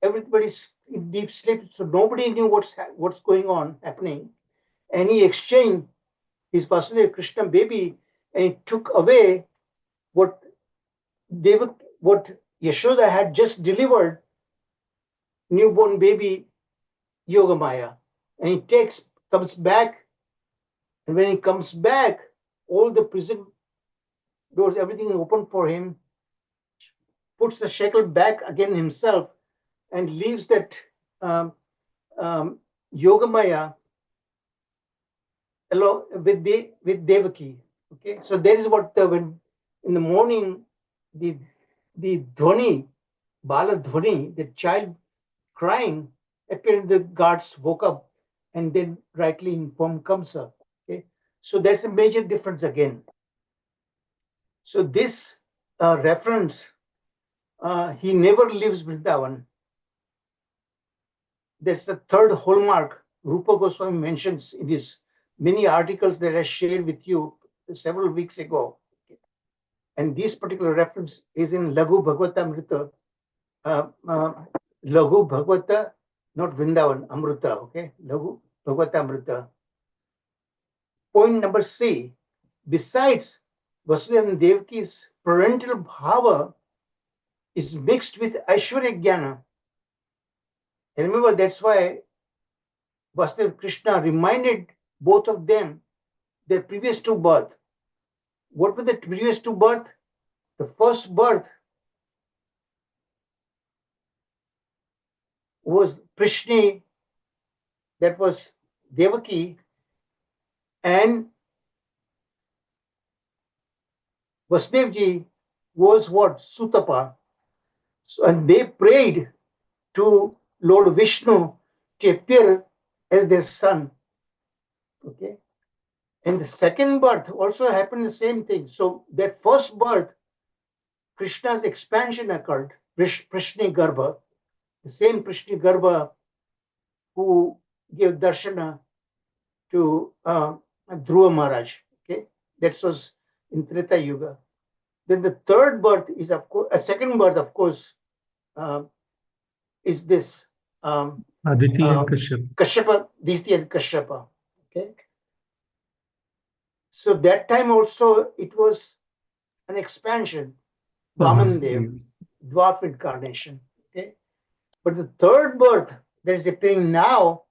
everybody's in deep sleep. So nobody knew what's going on happening. And he exchanged his Vasudeva Krishna baby, and he took away what Yashoda had just delivered, newborn baby Yogamaya. And he comes back, and when he comes back, all the prison doors, everything is open for him, puts the shackle back again himself, and leaves that Yogamaya along with Devaki. Okay, so that is what when in the morning the dhwani, Bala dhwani, the child crying, appeared. The guards woke up, and then rightly informed Kamsa. Okay, so that's a major difference again. So this reference, he never leaves Vrindavan. That's the third hallmark Rupa Goswami mentions in his many articles that I shared with you several weeks ago. And this particular reference is in Laghu Bhagavatamrita. Laghu Bhagavata, not Vrindavan, Amrita, okay? Laghu Bhagavatamrita. point number C, besides Vasudeva and Devaki's parental bhava is mixed with Aishwarya Jnana. And remember, that's why Vasudeva Krishna reminded both of them their previous two births. What were the previous two births? The first birth was Prishni, that was Devaki, and Vasudevji was what? Sutapa. So, and they prayed to Lord Vishnu to appear as their son. Okay. And the second birth also happened the same thing. So that first birth, Krishna's expansion occurred, Prishni Garbha, the same Prishni Garbha who gave darshana to Dhruva Maharaj. Okay, that was in Treta Yuga. Then the third birth is, of course, a second birth, of course, is this Aditi and Kashyap. Kashyapa, Aditi and Kashyapa. Okay. So that time also it was an expansion, Vaman Dev, dwarf incarnation. Okay. But the third birth that is appearing now,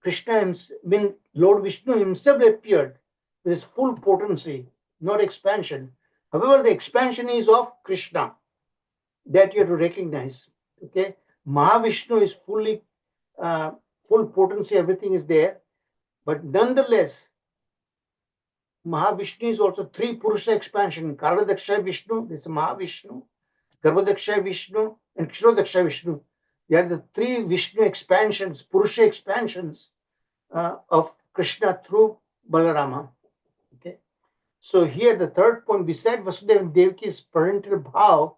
Krishna, when Lord Vishnu himself appeared with his full potency, not expansion. However, the expansion is of Krishna that you have to recognize. Okay, Mahavishnu is fully full potency, everything is there, but nonetheless, Mahavishnu is also three Purusha expansion: Karanadaksha Vishnu, this is Mahavishnu, Garbhodaksha Vishnu, and Kshirodaksha Vishnu. They are the three Vishnu expansions, Purusha expansions of Krishna through Balarama. Okay, so here the third point, beside Vasudeva and Devaki's parental bhav,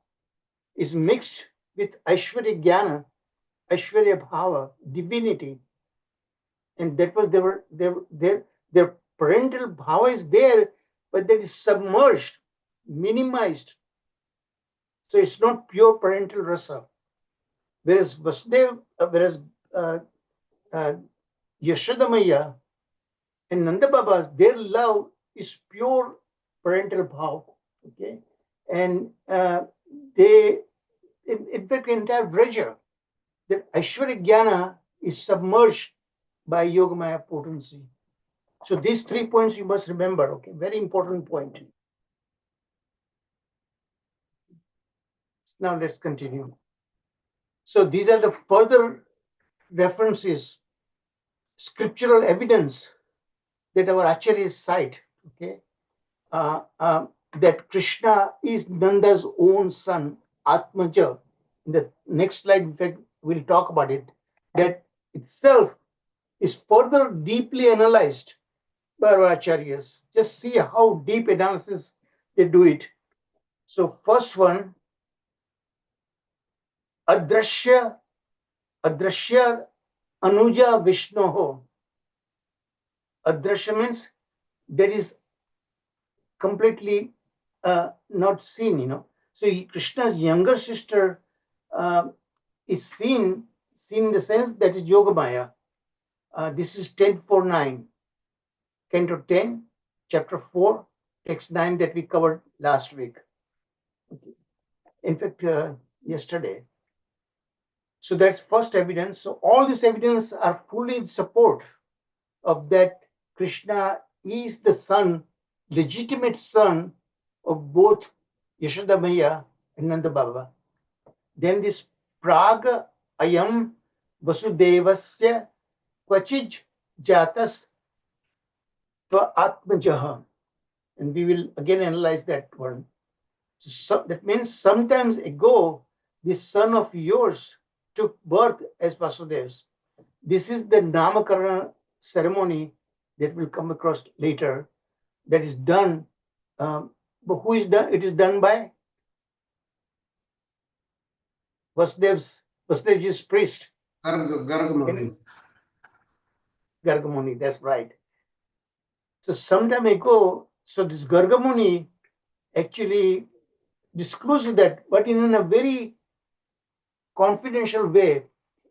is mixed with Aishwarya Jnana, Aishwarya Bhava, divinity, and that was their parental bhava is there, but that is submerged, minimized. So it's not pure parental rasa. Whereas Yashoda Maya and Nanda Baba's, their love is pure parental bhav. Okay, and they, in fact, entire Vraja, that Aishwarya Jnana is submerged by Yogamaya potency. So these 3 points you must remember. Okay, very important point. Now let's continue. So these are the further references, scriptural evidence that our acharyas cite. Okay, that Krishna is Nanda's own son, Atmaja. In the next slide, in fact, we'll talk about it. That itself is further deeply analyzed by our acharyas. Just see how deep analysis they do it. So first one, Adrashya Anuja Vishnoho. Adrashya means there is completely not seen, So Krishna's younger sister is seen in the sense that is Yogamaya. This is 10.4.9, Canto 10, chapter 4, text 9 that we covered last week. Okay. In fact, yesterday. So that's first evidence. So all this evidence are fully in support of that Krishna is the son, legitimate son of both Yashoda Maya and Nanda Baba. Then this Praga Ayam Vasudevasya Kvachij Jatas Tva Atmajaha. And we will again analyze that one. So that means sometimes ago, this son of yours took birth as Vasudev's. This is the Namakarana ceremony that will come across later, that is done. But who is done? It is done by Vasudev's priest. Gargamuni. Gargamuni, that's right. So some time ago, so this Gargamuni actually discloses that, but in a very confidential way,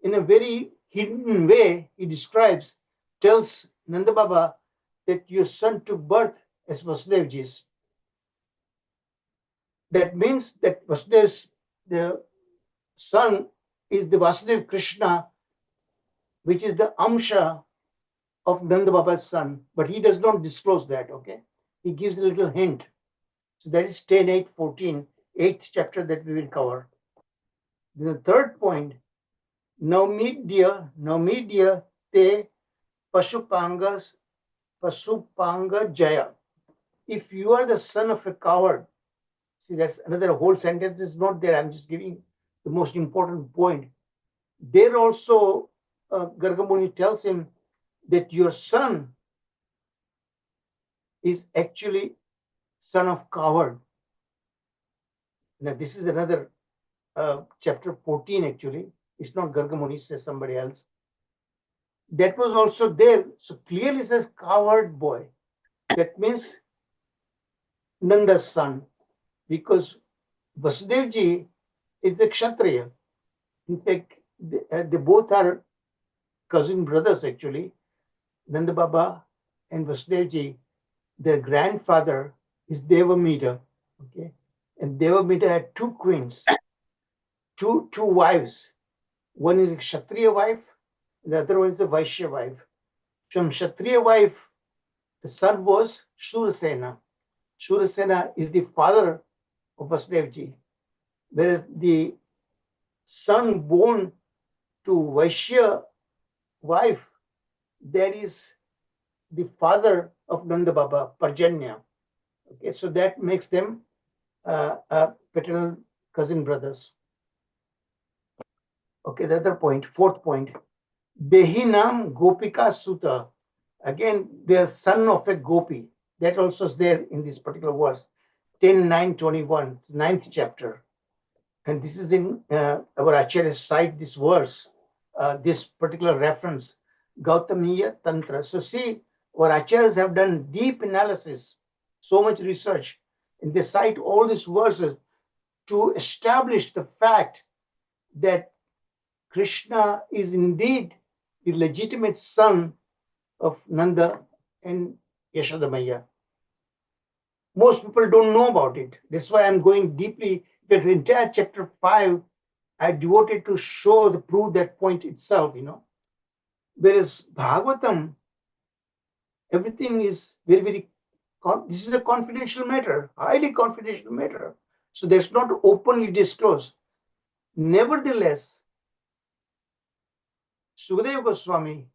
in a very hidden way, he tells Nanda Baba that your son took birth as Vasudevji's. That means that Vasudev's the son is the Vasudev Krishna, which is the Amsha of Nanda Baba's son, but he does not disclose that, okay? He gives a little hint. So that is 10, 8, 14, 8th chapter that we will cover. The third point, Naumidya te Pashupanga Jaya. If you are the son of a coward, see, that's another whole sentence is not there. I'm just giving the most important point. There also, Gargamuni tells him that your son is actually son of coward. Now, this is another chapter 14, actually. It's not Gargamuni, it says somebody else. That was also there. So clearly says coward boy. That means Nanda's son, because Vasudevji is the Kshatriya. In fact, they both are cousin brothers, actually. Nanda Baba and Vasudevji, their grandfather is Devamita, okay? And Devamita had two queens, two wives. One is a Kshatriya wife, the other one is a Vaishya wife. From Kshatriya wife, the son was Shurasena. Shurasena is the father of Vasudevji, whereas the son born to Vaishya wife, that is the father of Nanda Baba, Parjanya. Okay, so that makes them paternal cousin brothers. Okay, the other point, fourth point, Dehinam Gopika Suta. Again, the son of a gopi. That also is there in this particular verse, 10, 9, 21, 9th chapter. And this is in our Acharya cite this verse, this particular reference, Gautamiya Tantra. So see, our Acharyas have done deep analysis, so much research, and they cite all these verses to establish the fact that Krishna is indeed the legitimate son of Nanda and Yashodamaya. Most people don't know about it. That's why I'm going deeply. The entire chapter 5 I devoted to show the prove that point itself, Whereas Bhagavatam, everything is very, very, this is a confidential matter, highly confidential matter. So that's not openly disclosed. Nevertheless, Sukadeva Goswami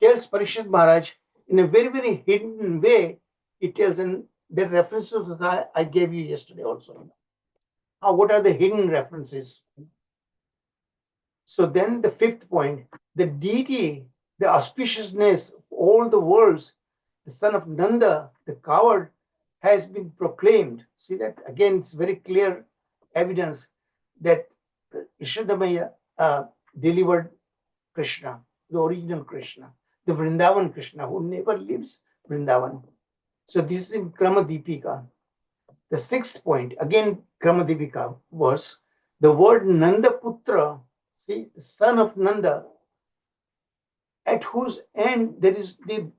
tells Parikshit Maharaj in a very, very hidden way. He tells, and the references that I gave you yesterday also. What are the hidden references? So then the fifth point, the deity, the auspiciousness of all the worlds, the son of Nanda, the coward, has been proclaimed. See that? Again, it's very clear evidence that Yashodamaya delivered Krishna, the original Krishna, the Vrindavan Krishna, who never leaves Vrindavan. So this is in Kramadipika. The sixth point, again, Kramadipika verse, the word Nanda Putra, see, the son of Nanda, at whose end there is the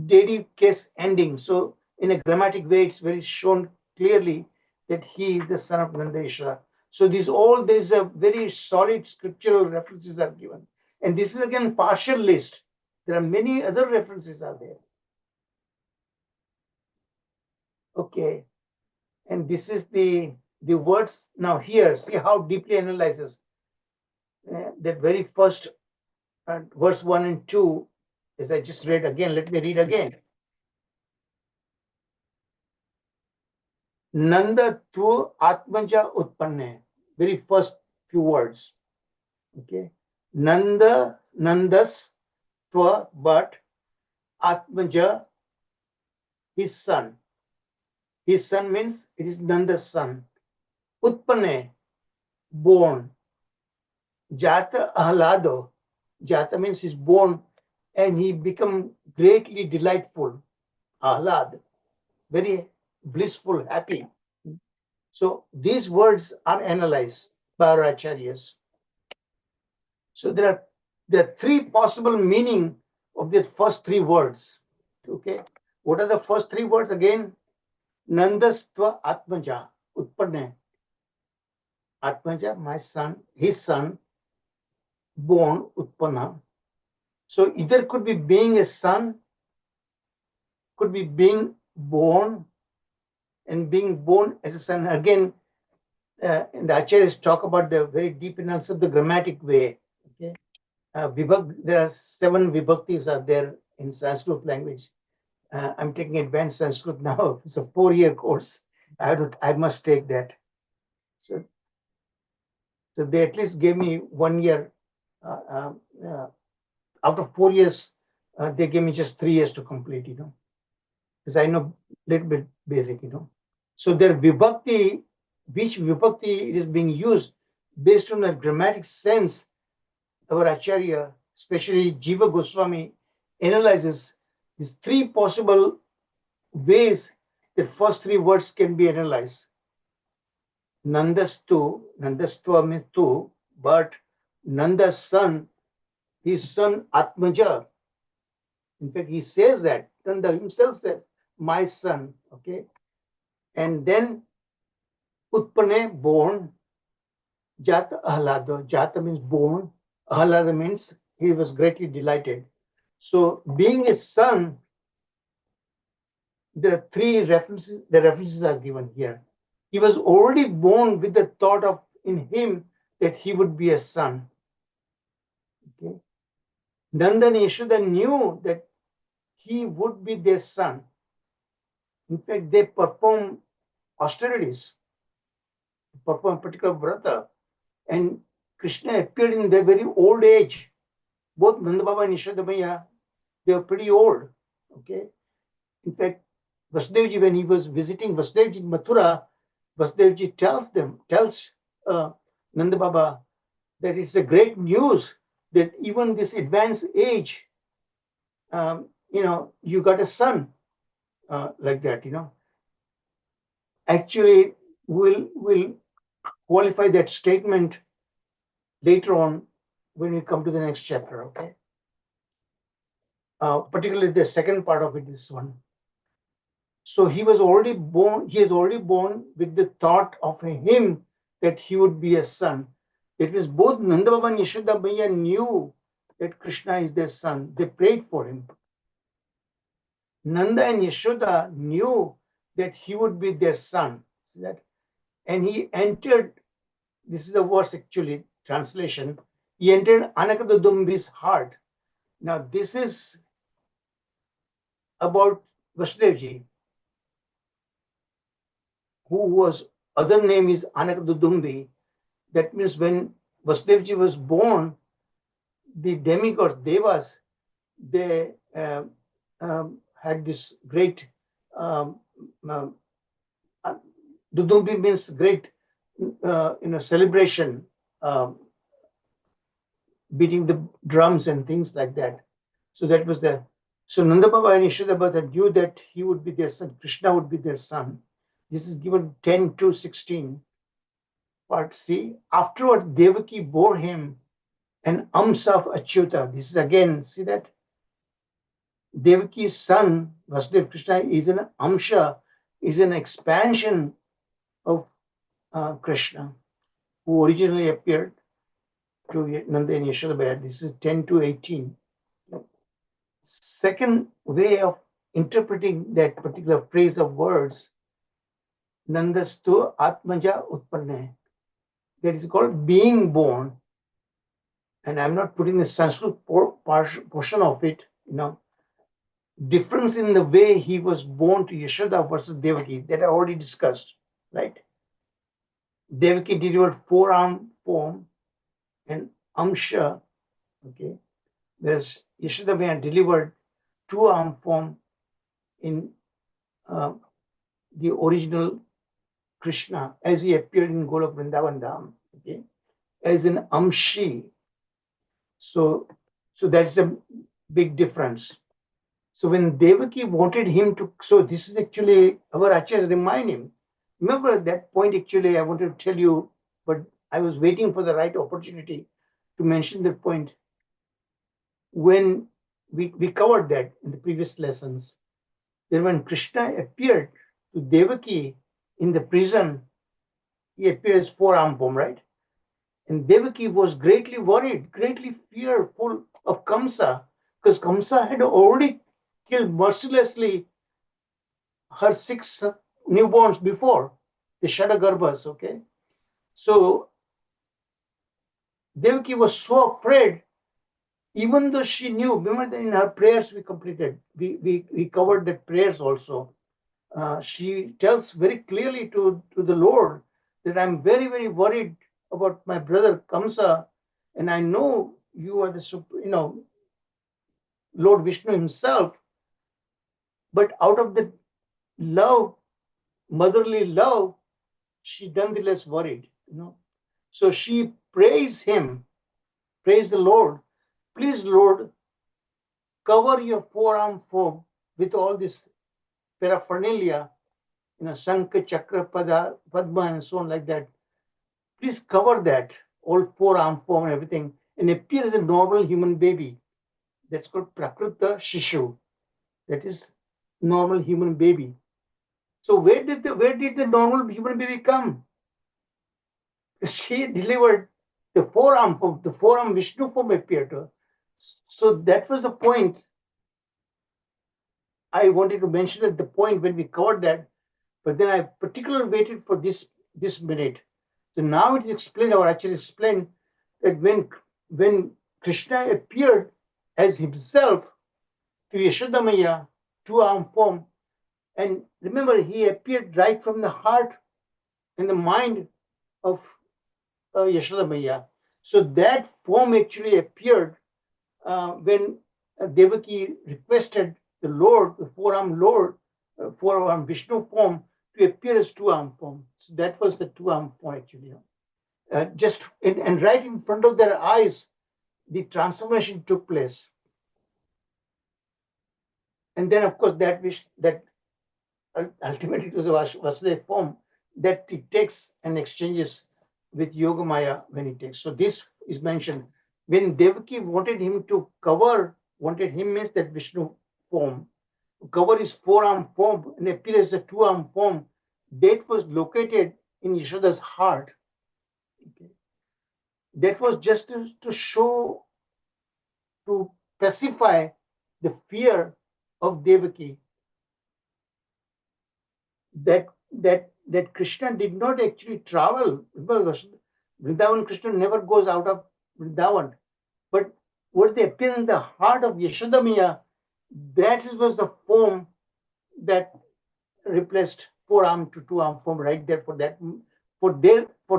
dative case ending. So in a grammatic way, it's very shown clearly that he is the son of Nanda Yashoda. So there's a very solid scriptural references are given. And this is again partial list. There are many other references are there. Okay. And this is the words. Now here, see how deeply analyzes that very first verse 1 and 2, as I just read again. Let me read again. Nanda tu atmaja utpanne. Very first few words. Okay. Nandas twa, but atmaja, his son. His son means it is Nanda's son. Utpanne, born. Jata ahlado. Jata means he's born and he become greatly delightful. Ahlad, very blissful, happy. So these words are analyzed by our acharyas. So there are three possible meaning of the first three words. Okay. What are the first three words again? Nandastva Atmaja, Utpanne. Atmaja, my son, his son, born, Utpanna. So either could be being a son, could be being born, and being born as a son. Again, and the acharyas talk about the very deep analysis of the grammatic way. Okay, there are 7 vibhaktis are there in Sanskrit language. I'm taking advanced Sanskrit now. It's a 4-year course. I must take that. So they at least gave me 1 year. Out of 4 years, they gave me just 3 years to complete. Because I know a little bit basic. So their vibhakti, which vibhakti it is being used based on a grammatic sense, our acharya, especially Jiva Goswami, analyzes these 3 possible ways the first 3 words can be analyzed. Nandastu, Nandastva means 2, but Nanda's son, his son Atmaja. In fact, he says that, Nanda himself says, my son, okay? And then Utpane, born, Jata Ahlada. Jata means born, Ahlada means he was greatly delighted. So being a son, there are 3 references, the references are given here. He was already born with the thought of in him that he would be a son. Okay. Nanda and Yashoda knew that he would be their son. In fact, they perform austerities, perform particular vrata, and Krishna appeared in their very old age. Both Nanda Baba and Yashoda Maya, they were pretty old. Okay. In fact, Vasudevji, when he was visiting Vasudevji in Mathura, Vasudevji tells Nanda Baba that it's a great news that even this advanced age, you got a son like that. Actually, we'll qualify that statement later on when we come to the next chapter. Okay. Particularly the second part of it is one. So he was already born. He is already born with the thought of him that he would be a son. It was both Nanda Baba and Yashoda Maya knew that Krishna is their son. They prayed for him. Nanda and Yashoda knew that he would be their son. See that? And he entered, this is the verse actually, translation, he entered Anakadadumbi's heart. Now this is about Vasudevji, who was, other name is Anakadadumbi. That means when Vasudevji was born, the demigods, devas, they had this great, Dudumbi means great, celebration, beating the drums and things like that. So that was so Nanda Baba and Yashoda Baba knew that he would be their son, Krishna would be their son. This is given 10-16. Part C. Afterward, Devaki bore him an amsa of Achyuta. This is again, see that? Devaki's son, Vasudeva Krishna, is an amsha, is an expansion of Krishna, who originally appeared to Nanda and Yashoda. This is 10-18. Second way of interpreting that particular phrase of words, Nandastu Atmaja Utpanne, that is called being born. And I'm not putting the Sanskrit portion of it, difference in the way he was born to Yashoda versus Devaki that I already discussed, right? Devaki delivered 4-arm form and amsha, okay, whereas Yashoda delivered 2-arm form in the original Krishna as he appeared in Golok Vrindavan Dham, okay, as an amshi. So that's a big difference. So when Devaki wanted him to, so this is actually, our acharyas remind him. Remember at that point, actually, I wanted to tell you, but I was waiting for the right opportunity to mention that point. When we covered that in the previous lessons, that when Krishna appeared to Devaki in the prison, he appeared as four-armed form, right? And Devaki was greatly worried, greatly fearful of Kamsa, because Kamsa had already killed mercilessly her 6 newborns before, the Shadagarbhas, okay? So Devaki was so afraid, even though she knew, remember that in her prayers we completed, we covered the prayers also. She tells very clearly to the Lord that I'm very, very worried about my brother Kamsa, and I know you are the, Lord Vishnu himself, but out of the love, motherly love, she nonetheless worried. So she prays him, praise the Lord, please Lord, cover your forearm form with all this paraphernalia, Shankha, Chakra, Padma, and so on like that. Please cover that, all forearm form and everything, and appear as a normal human baby. That's called Prakruta Shishu. That is normal human baby. So where did the normal human baby come? She delivered the forearm form, the forearm Vishnu form appeared to her. So that was the point I wanted to mention at the point when we covered that, but then I particularly waited for this minute. So now it is explained, or actually explained, that when Krishna appeared as himself to Yashodamaya, two-arm form, and remember, he appeared right from the heart and the mind of Yashodamaya. So that form actually appeared when Devaki requested the Lord, the four-arm Lord, four-arm Vishnu form, to appear as two-arm form. So that was the two-arm form actually. And right in front of their eyes, the transformation took place. And then, of course, that ultimately it was a Vasudeva form that it takes and exchanges with Yogamaya when it takes. So this is mentioned. When Devaki wanted him means that Vishnu form, cover his forearm form and appear as a two-arm form, that was located in Yashoda's heart. Okay. That was just to show, to pacify the fear of Devaki, that Krishna did not actually travel. Vrindavan, Krishna never goes out of Vrindavan. But what they appear in the heart of Yashodamaya, that was the form that replaced four-arm to two-arm form right there for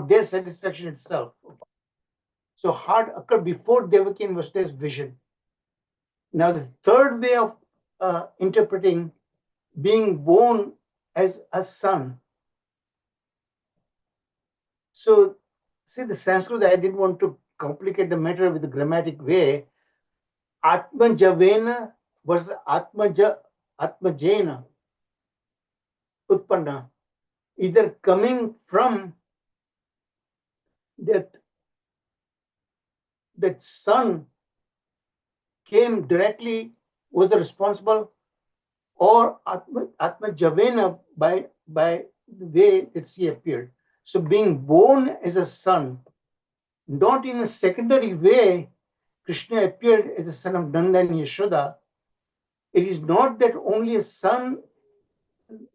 their satisfaction itself. So heart occurred before Devaki and Vasudeva's vision. Now the third way of interpreting being born as a son. So see, the Sanskrit, I didn't want to complicate the matter with the grammatic way. Atma Javena versus Atmajena Utpanna, either coming from that son came directly, was the responsible, or Atma Javena by the way that she appeared. So being born as a son, not in a secondary way, Krishna appeared as the son of Nanda and Yashoda. It is not that only a son,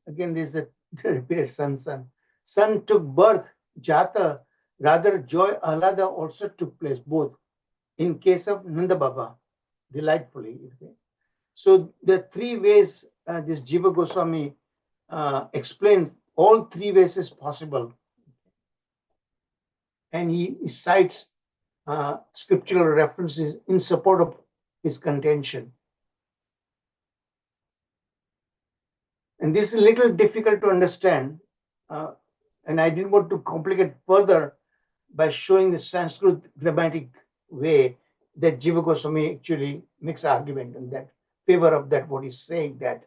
again there's a repeated son. Son took birth, Jata, rather joy, Ahlada also took place, both. In case of Nanda Baba, delightfully. Okay? So the three ways this Jiva Goswami explains, all three ways is possible. And he cites scriptural references in support of his contention. And this is a little difficult to understand, and I didn't want to complicate further by showing the Sanskrit grammatic way that Jiva Goswami actually makes argument in that favor of that, what he's saying that.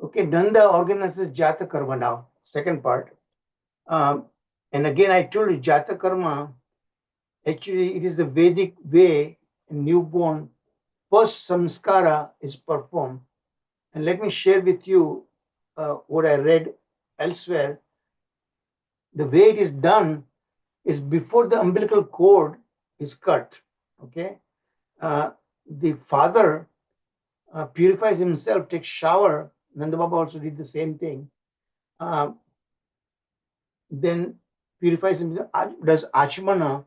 Okay, Nanda organizes Jata Karma now, second part. And again, I told you Jata Karma, actually it is the Vedic way, newborn, first samskara is performed. And let me share with you what I read elsewhere. The way it is done is before the umbilical cord is cut. Okay, the father purifies himself, takes shower. Nanda Baba also did the same thing. Then purifies himself, does achmana,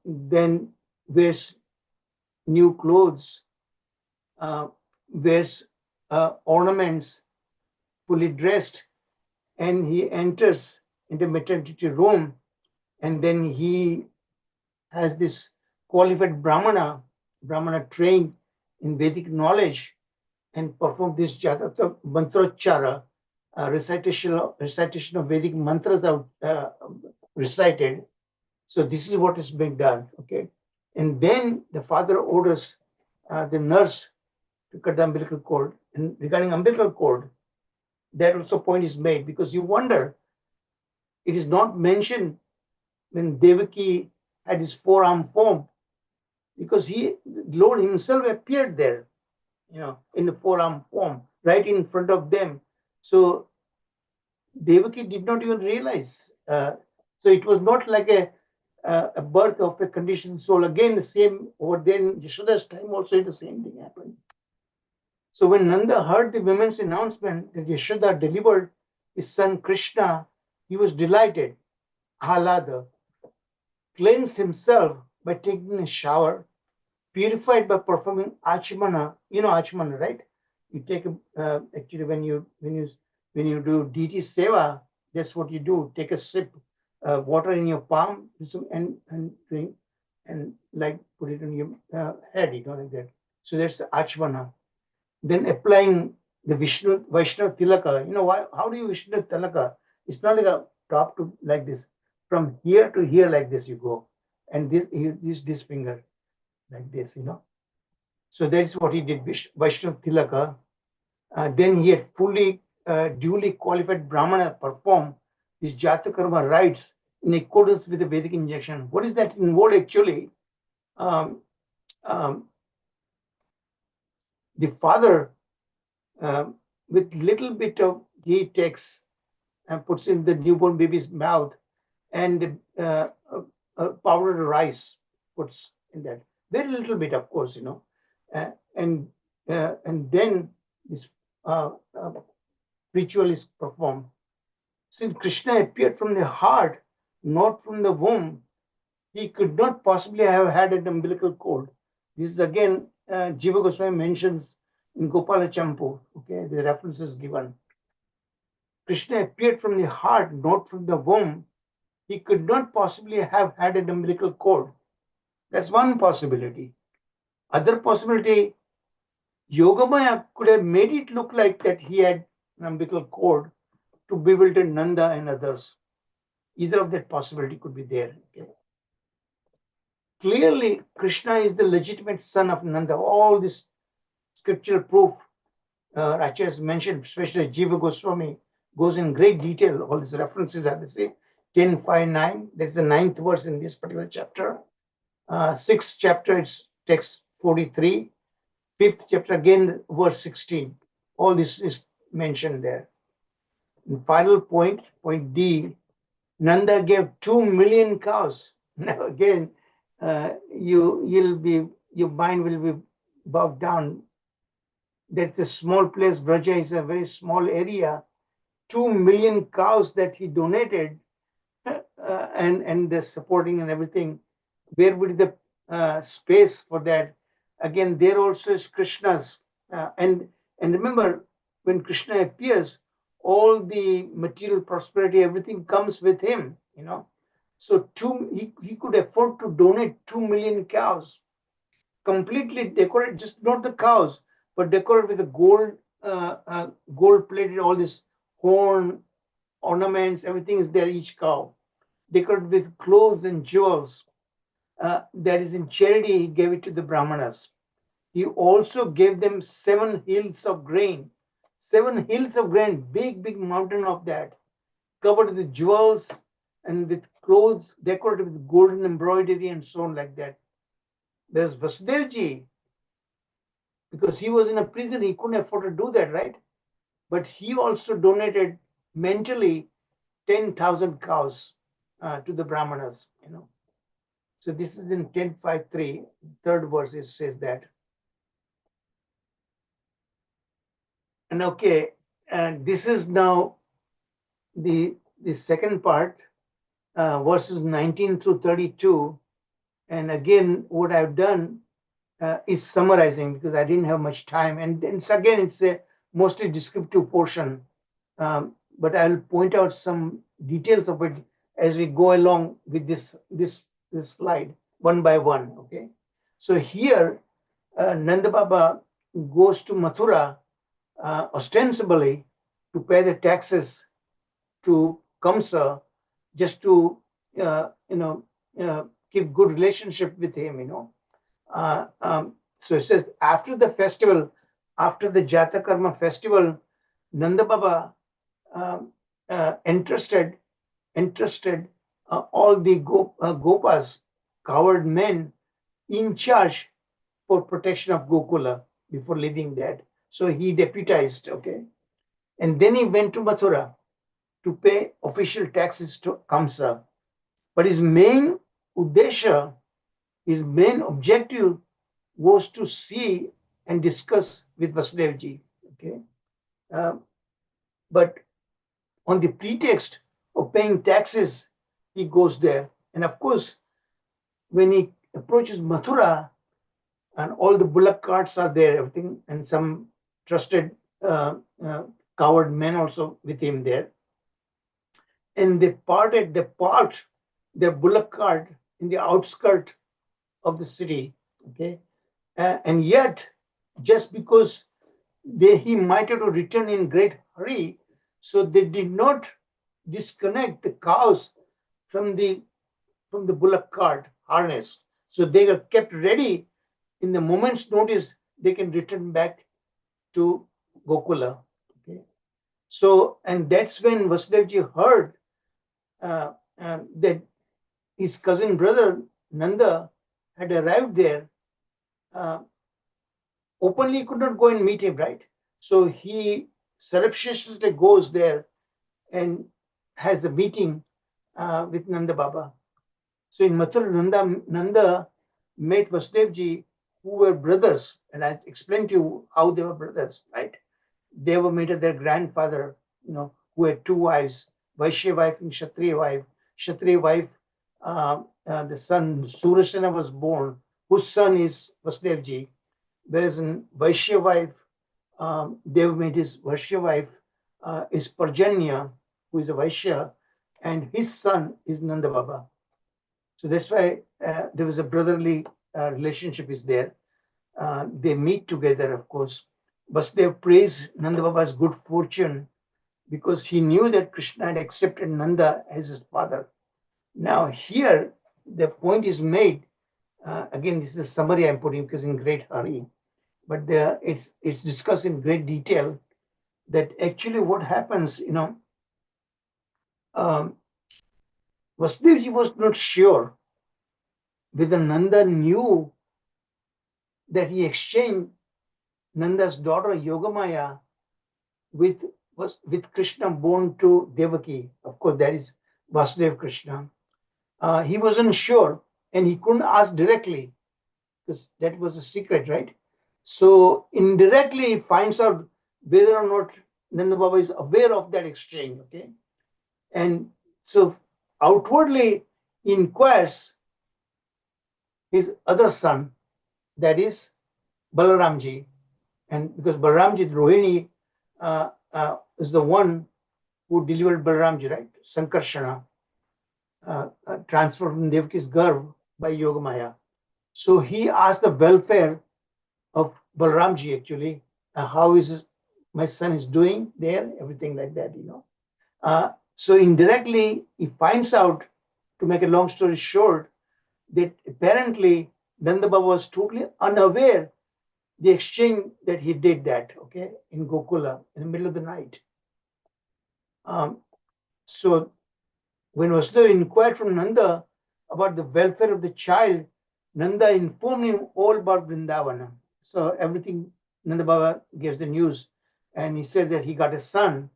then wears new clothes, wears ornaments, fully dressed, and he enters into maternity room, and then he has this qualified Brahmana trained in Vedic knowledge, and perform this Jatata mantrochara, recitation of Vedic mantras are recited. So this is what is being done. Okay, and then the father orders the nurse to cut the umbilical cord. And regarding umbilical cord, that also point is made, because you wonder, it is not mentioned when Devaki had his forearm formed, because Lord himself appeared there, in the forearm form, right in front of them. So Devaki did not even realize. So it was not like a birth of a conditioned soul. Again, the same over there in Yashoda's time also the same thing happened. So when Nanda heard the women's announcement that Yashoda delivered his son Krishna, he was delighted. Halada cleansed himself by taking a shower, purified by performing achmana. You know achmana, right? You take actually when you do deity seva, that's what you do. Take a sip, water in your palm, and drink, and like put it on your head, like that. So that's the achmana. Then applying the Vaishnava tilaka. Why? How do you Vishnu tilaka? It's not like a top to like this. From here to here like this you go, and this you use this finger like this. So that's what he did. Vaishnava tilaka. Then he had fully duly qualified Brahmana perform his Jatakarma rites in accordance with the Vedic injection. What is that involved actually? The father, with little bit of ghee, takes and puts in the newborn baby's mouth, and powdered rice puts in that. Very little bit, of course, and then this ritual is performed. Since Krishna appeared from the heart, not from the womb, he could not possibly have had an umbilical cord. This is again, Jiva Goswami mentions in Gopala Champu. Okay, the reference is given. Krishna appeared from the heart, not from the womb. He could not possibly have had an umbilical cord. That's one possibility. Other possibility, Yogamaya could have made it look like that he had an umbilical cord to bewilder Nanda and others. Either of that possibility could be there. Okay. Clearly, Krishna is the legitimate son of Nanda. All this scriptural proof, Acharyas mentioned, especially Jiva Goswami, goes in great detail. All these references are the same. 10:5-9. That's the 9th verse in this particular chapter. 6th chapter, it's text 43. 5th chapter, again, verse 16. All this is mentioned there. And final point D, Nanda gave 2 million cows. Now again, your mind will be bogged down. That's a small place. Braja is a very small area. 2 million cows that he donated, and the supporting and everything. Where would the space for that? Again, there also is Krishna's. And remember, when Krishna appears, all the material prosperity, everything comes with him. So he could afford to donate 2 million cows, completely decorate, just not the cows, but decorate with the gold plated, all this horn, ornaments, everything is there, each cow. Decorated with clothes and jewels. That is in charity, he gave it to the Brahmanas. He also gave them 7 hills of grain. 7 hills of grain, big mountain of that, covered with jewels and with clothes decorated with golden embroidery and so on like that. There's Vasudevji. because he was in a prison, he couldn't afford to do that, right? But he also donated mentally 10,000 cows to the Brahmanas, So this is in 10.5.3, third verse, it says that. And okay, and this is now the second part, verses 19 through 32. And again, what I've done is summarizing because I didn't have much time. And then again, it's a mostly descriptive portion. But I'll point out some details of it as we go along with this slide one by one. Okay. So here, Nanda Baba goes to Mathura ostensibly to pay the taxes to Kamsa, just to keep good relationship with him. So it says after the festival, after the Jata Karma festival, Nanda Baba entrusted all the Gopas, coward men, in charge for protection of Gokula before leaving that. So he deputized, okay? And then he went to Mathura to pay official taxes to Kamsa. But his main uddesha, his main objective was to see and discuss with Vasudevji, okay? But on the pretext of paying taxes, he goes there. And of course, when he approaches Mathura, and all the bullock carts are there, everything, and some trusted coward men also with him there. And they park their bullock cart in the outskirt of the city, okay? And yet, just because he might have to return in great hurry, so they did not disconnect the cows from the bullock cart harness. So they are kept ready. In the moment's notice, they can return back to Gokula. Okay. So, and that's when Vasudevji heard that his cousin brother Nanda had arrived there. Openly could not go and meet him, right? So he surreptitiously goes there and has a meeting with Nanda Baba. So in Mathura, Nanda met Vasudevji, who were brothers, and I explained to you how they were brothers, right? They were met their grandfather, who had two wives, Vaishya wife and Kshatriya wife. Kshatriya wife, the son Surasena was born, whose son is Vasudevji. Whereas in Vaishya wife, Dev made his Vaishya wife is Parjanya, who is a Vaishya, and his son is Nanda Baba. So that's why there was a brotherly relationship is there. They meet together, of course. Vasudev praised Nanda Baba's good fortune because he knew that Krishna had accepted Nanda as his father. Now here, the point is made. Again, this is a summary I'm putting because in great hurry. But it's discussed in great detail that actually what happens, Vasudevji was not sure whether Nanda knew that he exchanged Nanda's daughter Yogamaya with Krishna born to Devaki. Of course, that is Vasudev Krishna. He wasn't sure, and he couldn't ask directly because that was a secret, right? So indirectly, he finds out whether or not Nanda Baba is aware of that exchange, okay? And so outwardly, he inquires his other son, that is Balaramji. And because Balaramji, Rohini, is the one who delivered Balaramji, right? Sankarshana, transferred from Devaki's garb by Yogamaya. So he asked the welfare of Balaramji actually, how is my son is doing there, everything like that, So indirectly, he finds out, to make a long story short, that apparently Nanda Baba was totally unaware the exchange that he did that, okay, in Gokula in the middle of the night. So when Vasudeva inquired from Nanda about the welfare of the child, Nanda informed him all about Vrindavana. So everything Nanda Baba gives the news, and he said that he got a son,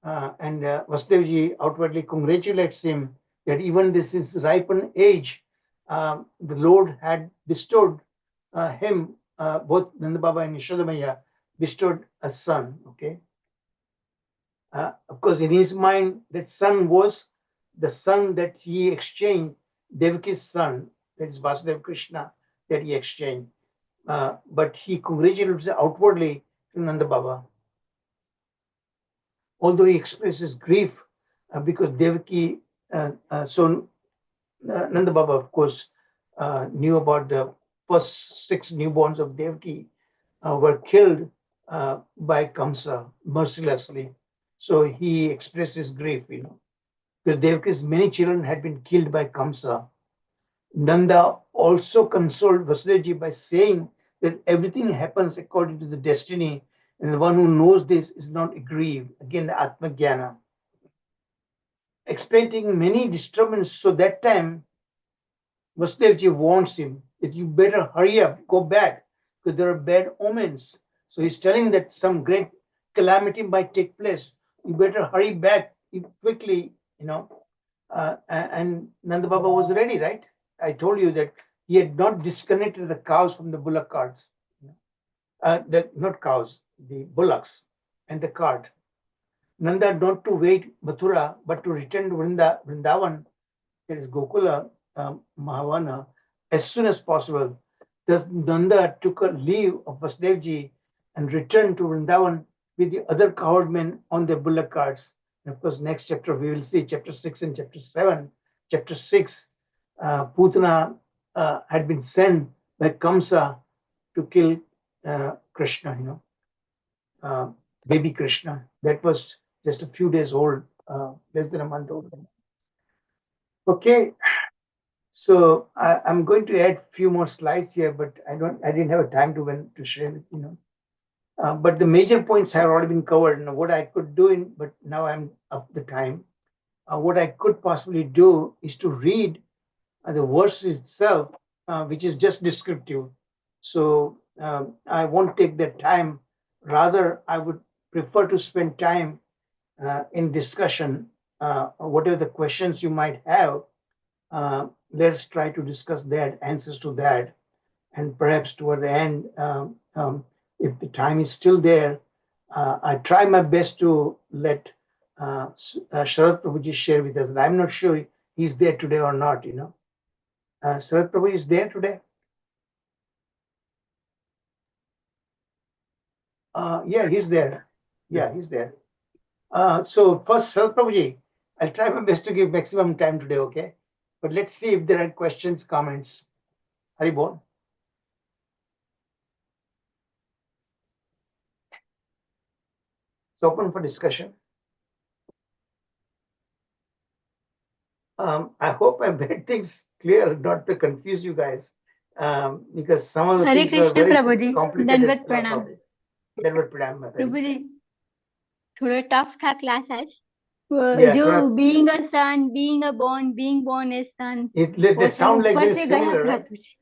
and Vasudevji outwardly congratulates him that even this is ripened age, the Lord had bestowed him, both Nanda Baba and Yashodamaya bestowed a son. Okay. Of course, in his mind, that son was the son that he exchanged, Devaki's son, that is Vasudeva Krishna, that he exchanged. But he congratulates outwardly to Nanda Baba. Although he expresses grief because Devaki, Nanda Baba, of course, knew about the first 6 newborns of Devaki were killed by Kamsa mercilessly. So he expresses grief, because Devaki's many children had been killed by Kamsa. Nanda also consoled Vasudevji by saying that everything happens according to the destiny, and the one who knows this is not aggrieved. Again, the Atma Jnana. Expecting many disturbances, so that time Vasudevji warns him that you better hurry up, go back, because there are bad omens. So he's telling that some great calamity might take place. You better hurry back quickly, and Nanda Baba was ready, right? I told you that he had not disconnected the cows from the bullock carts. Not cows, the bullocks and the cart. Nanda not to wait Mathura, but to return to Vrindavan, that is Gokula, Mahavana, as soon as possible. Thus Nanda took a leave of Vasudevji and returned to Vrindavan with the other cowherd men on their bullock carts. And of course, next chapter we will see chapter 6 and chapter 7. Chapter 6, Putana had been sent by Kamsa to kill Krishna, baby Krishna. That was just a few days old, less than a month old. Okay, so I'm going to add a few more slides here, but I didn't have a time to share it, but the major points have already been covered. And what I could do but now I'm up the time. What I could possibly do is to read the verse itself, which is just descriptive. So I won't take that time. Rather, I would prefer to spend time in discussion. Whatever the questions you might have, let's try to discuss that, answers to that. And perhaps toward the end, if the time is still there, I try my best to let Sharat Prabhuji share with us. And I'm not sure he's there today or not, Sharat Prabhu is there today? Yeah, he's there. Yeah, he's there. So first, Sharat Prabhuji, I'll try my best to give maximum time today, okay? But let's see if there are questions, comments. Haribol. It's open for discussion. I hope I made things clear, not to confuse you guys, because some of the Hare things were Krishna very Prabhuji, complicated. Dandavat Pranam. philosophy. Dandavat Pranam, Mataji. प्रभुजी थोड़ा tough था class आज Yeah, जो थोड़ा- being a son, being born as son, They वो sound सब like ऊपर very से गया similar, था right? कुछ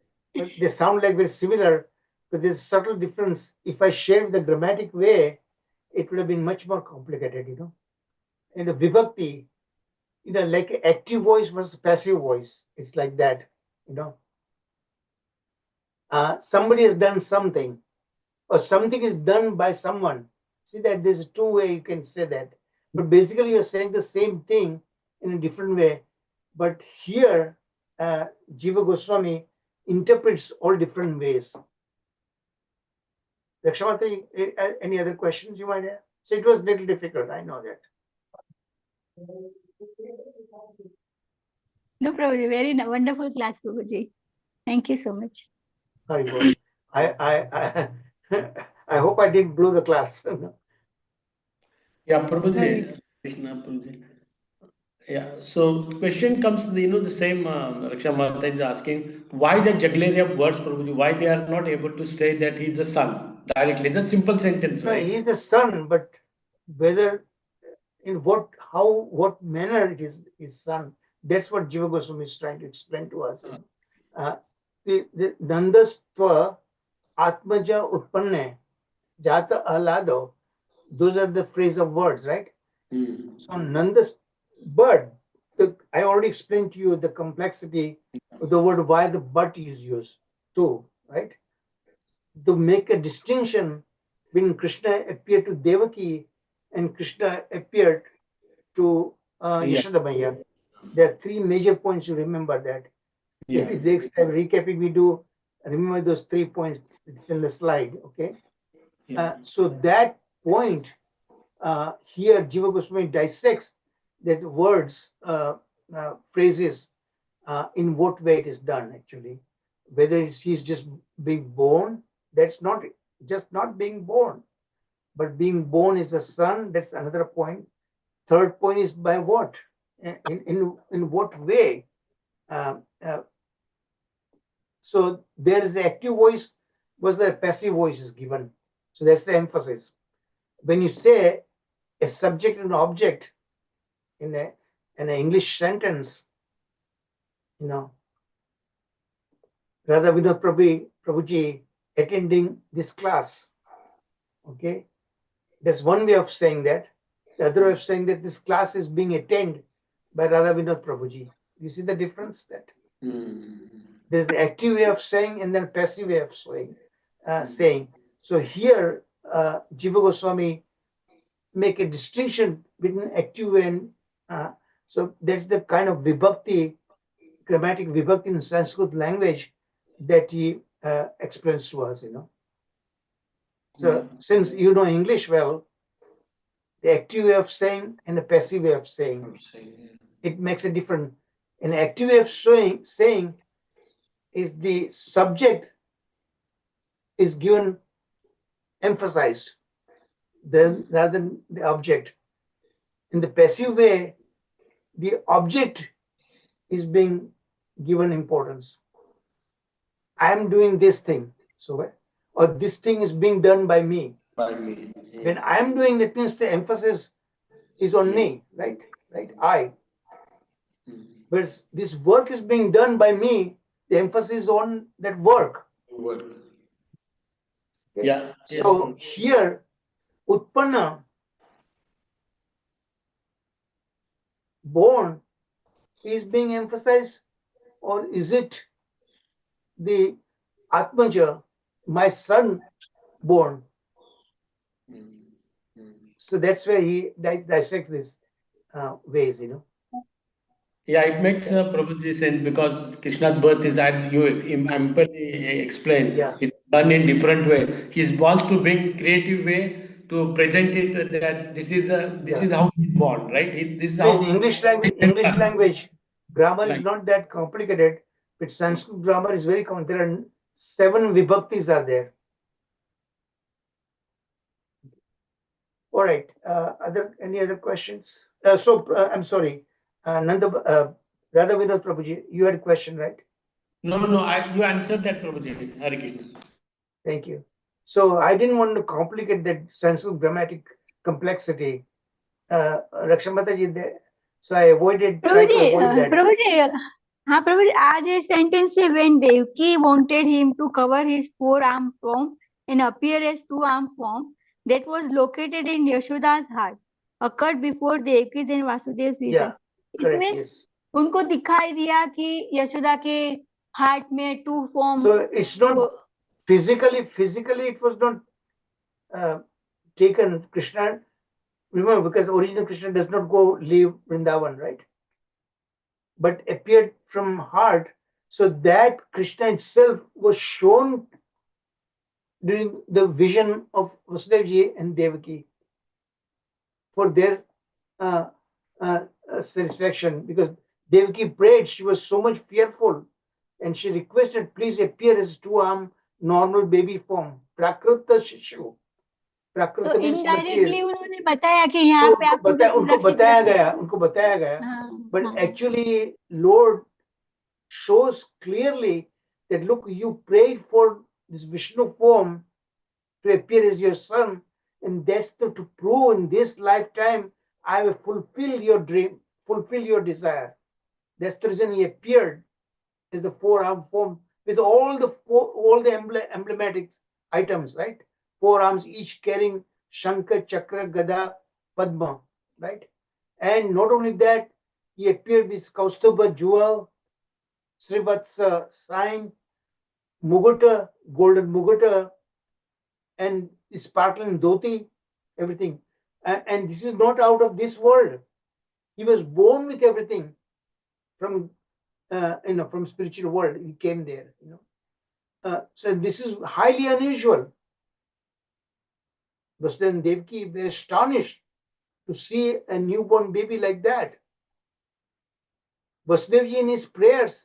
They sound like very similar, but there's a subtle difference. If I shared the grammatic way, it would have been much more complicated, In the vibhakti, like active voice versus passive voice. It's like that, somebody has done something, or something is done by someone. See that there's two ways you can say that. But basically, you're saying the same thing in a different way. But here, Jiva Goswami interprets all different ways. Lakshamati, any other questions you might have? So it was a little difficult, I know that. No Prabhuji, very wonderful class Prabhuji. Thank you so much. Sorry, boy. I hope I didn't blow the class. Yeah, Prabhuji. Krishna Prabhuji. Yeah, so the question comes, the same Raksha Mata is asking, why the jugglery of words, Prabhuji? Why they are not able to say that he's the son directly? It's a simple sentence, No, right? he's the son, but whether in what manner it is his son, that's what Jiva Goswami is trying to explain to us. The Nandastva Atmaja Utpanne. Jata Alado, those are the phrase of words, right? Mm. So Nanda, but I already explained to you the complexity of the word, why the but is used too, right? To make a distinction when Krishna appeared to Devaki and Krishna appeared to Yeah. Yashoda Maya. There are three major points to remember that. Yeah. If next time recapping we do, remember those 3 points. It's in the slide, okay? Yeah. So that point here, Jiva Goswami dissects that words, phrases, in what way it is done actually. Whether he's just being born, that's not just not being born, but being born is a son, that's another point. Third point is by what? In what way? Uh, uh, so there is the active voice, was the passive voice is given. So that's the emphasis. When you say a subject and object in an English sentence, you know, Radha Vinod Prabhuji attending this class. Okay, that's one way of saying that. The other way of saying that this class is being attended by Radha Vinod Prabhuji. You see the difference? That there's the active way of saying and then passive way of saying. So here, Jiva Goswami make a distinction between active and so that's the kind of vibhakti, grammatic vibhakti in Sanskrit language that he explains to us, you know. So since you know English well, the active way of saying and the passive way of saying, it makes a difference. An active way of saying is the subject is given emphasized rather than the object. In the passive way, the object is being given importance. I am doing this thing, so or this thing is being done by me. By me. When I am doing, that means the emphasis is on me, right? Right, I. But this work is being done by me, the emphasis on that work. Work. Okay? Yeah. So here, Utpanna, born, is being emphasized, or is it the Atmaja, my son, born? So that's where he dissects this ways, you know. Yeah, it makes Prabhuji sense because Krishna's birth is, as you amply explained, Yeah. it's done in different way. He wants to bring creative way to present it that this is how he's born, right? This is So in how English language, grammar is not that complicated, but Sanskrit grammar is very common. There are 7 vibhaktis are there. All right. Any other questions? I'm sorry, Nanda, Radha Vinod Prabhuji, you had a question, right? No, you answered that, Prabhuji. Hare Krishna. Thank you. So I didn't want to complicate that Sanskrit grammatic complexity. Rakshamata ji, so I tried to avoid that. Prabhuji, as a sentence say, when Devaki wanted him to cover his forearm form and appear as 2-arm form that was located in Yashoda's heart, occurred before Devaki's and Vasudev's vision. Yeah, correct, It means yes. उनको दिखाई दिया कि यशोदा के heart में 2 form. So it's not physically it was not taken. Krishna, remember, because original Krishna does not go leave Vrindavan, right? But appeared from heart, so that Krishna itself was shown during the vision of Vasudevji and Devaki for their satisfaction, because Devaki prayed, she was so much fearful, and she requested, please appear as 2-arm normal baby form, Prakrita Shishu. तो indirectly उन्होंने बताया कि यहाँ पे आप उनको बताया गया, but actually Lord shows clearly that look, you prayed for this Vishnu form to appear as your son, and that's to prove in this lifetime I will fulfill your dream, fulfill your desire. That's the reason he appeared as the 4-arm form with all the emblematic items, right? 4 arms, each carrying Shankar, Chakra, Gada, Padma, right? And not only that, he appeared with Kaustubha jewel, Srivatsa sign, Mugata, golden Mugata, and sparkling dhoti, everything. And this is not out of this world. He was born with everything from from spiritual world. He came there, so this is highly unusual. Vasudha and Devaki were astonished to see a newborn baby like that. Vasudevji in his prayers,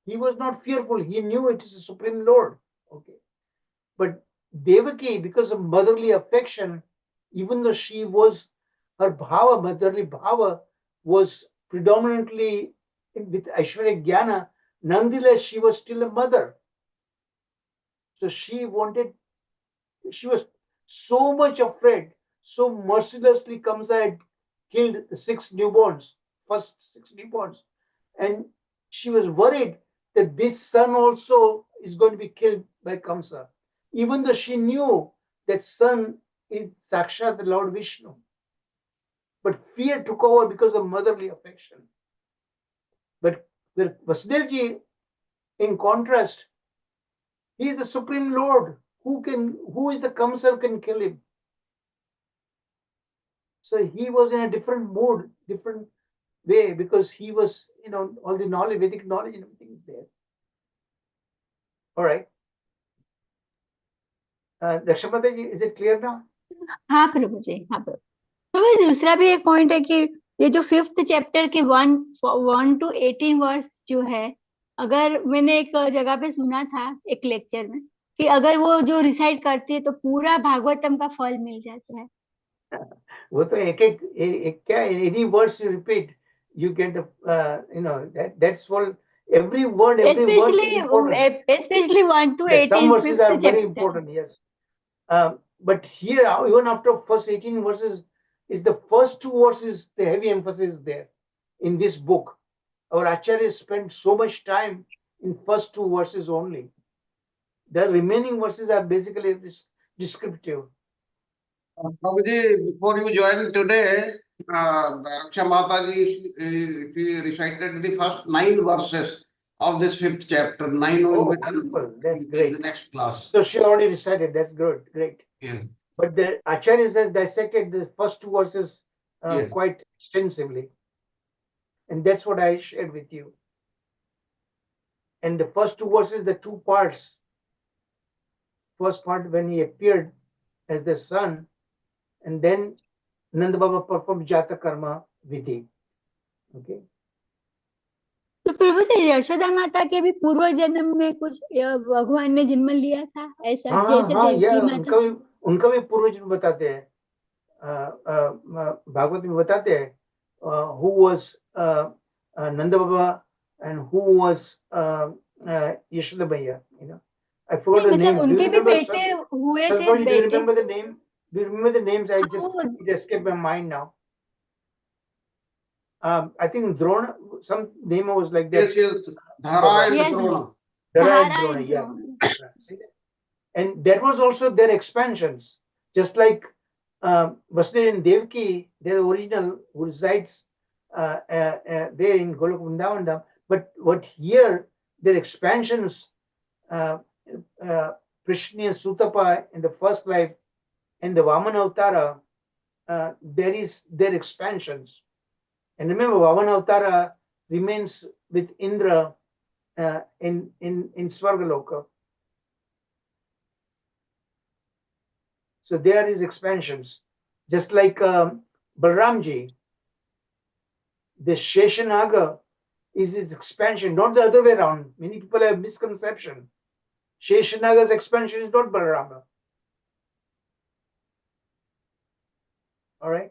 he was not fearful. He knew it is the Supreme Lord. Okay. But Devaki, because of motherly affection, even though she was, her bhava, motherly bhava, was predominantly with Aishwarya Jnana, nonetheless, she was still a mother. So she was so much afraid, so mercilessly Kamsa had killed the 6 newborns, first 6 newborns. And she was worried that this son also is going to be killed by Kamsa, even though she knew that son is Sakshat the Lord Vishnu. But fear took over because of motherly affection. But Vasudevji, in contrast, he is the Supreme Lord. Who is the Kamsa who can kill him? So he was in a different mood, different way, because he was, all the knowledge, Vedic knowledge and everything is there. All right. Dakshamata ji, is it clear now? हाँ प्रभु जी, हाँ प्रभु। प्रभु दूसरा भी एक point है कि ये जो 5th chapter के 1 to 18 वर्स जो है, अगर मैंने एक जगह पे सुना था एक लेक्चर में कि अगर वो जो रिसाइट करती है तो पूरा भागवतम का फल मिल जाता है। वो तो एक क्या, any words you repeat, you get the that's what every word is important. Especially 1 to 18. Some verses are very chapter. important, yes. But here, even after first 18 verses, is the first 2 verses, the heavy emphasis there in this book. Our Acharyas spent so much time in first 2 verses only. The remaining verses are basically descriptive. Prabhuji, before you joined today, Raksha Mataji, she recited the first 9 verses of this 5th chapter. 9 will be wonderful. That's in great. the next class. So she already recited. That's good. Great. Yeah. But the Acharyas has dissected the first 2 verses Yes. quite extensively. And that's what I shared with you. And the first 2 verses, the 2 parts. First part, when he appeared as the son, and then Nanda Baba performed Jata Karma Vidhi. Okay. तो प्रभु जी, यशोदा माता के भी पूर्व जन्म में कुछ भगवान ने जन्म लिया था ऐसा, जैसे देवकी माता? उनका भी पूर्वज बताते हैं, भागवत में बताते हैं, who was Nanda Baba and who was Yashoda Maiya. I forgot the name. उनके भी बेटे हुए थे। Do you remember the name? Do you remember the names? It escaped my mind now. I think Drona, some name was like that. Yes. Dhara and Drona. Dhara and Drona, yeah. And that was also their expansions. Just like Vasudeva and Devaki, they're the original who resides there in Golok Vrindavan. But what here, their expansions, Prishni and Sutapa in the first life, and the Vamana Avtara, there is their expansions. And remember, Vamana Avtara remains with Indra in Svargaloka. So there is expansions. Just like Balramji, the Sheshanaga is its expansion, not the other way around. Many people have misconception. Sheshanaga's expansion is not Balarama. All right?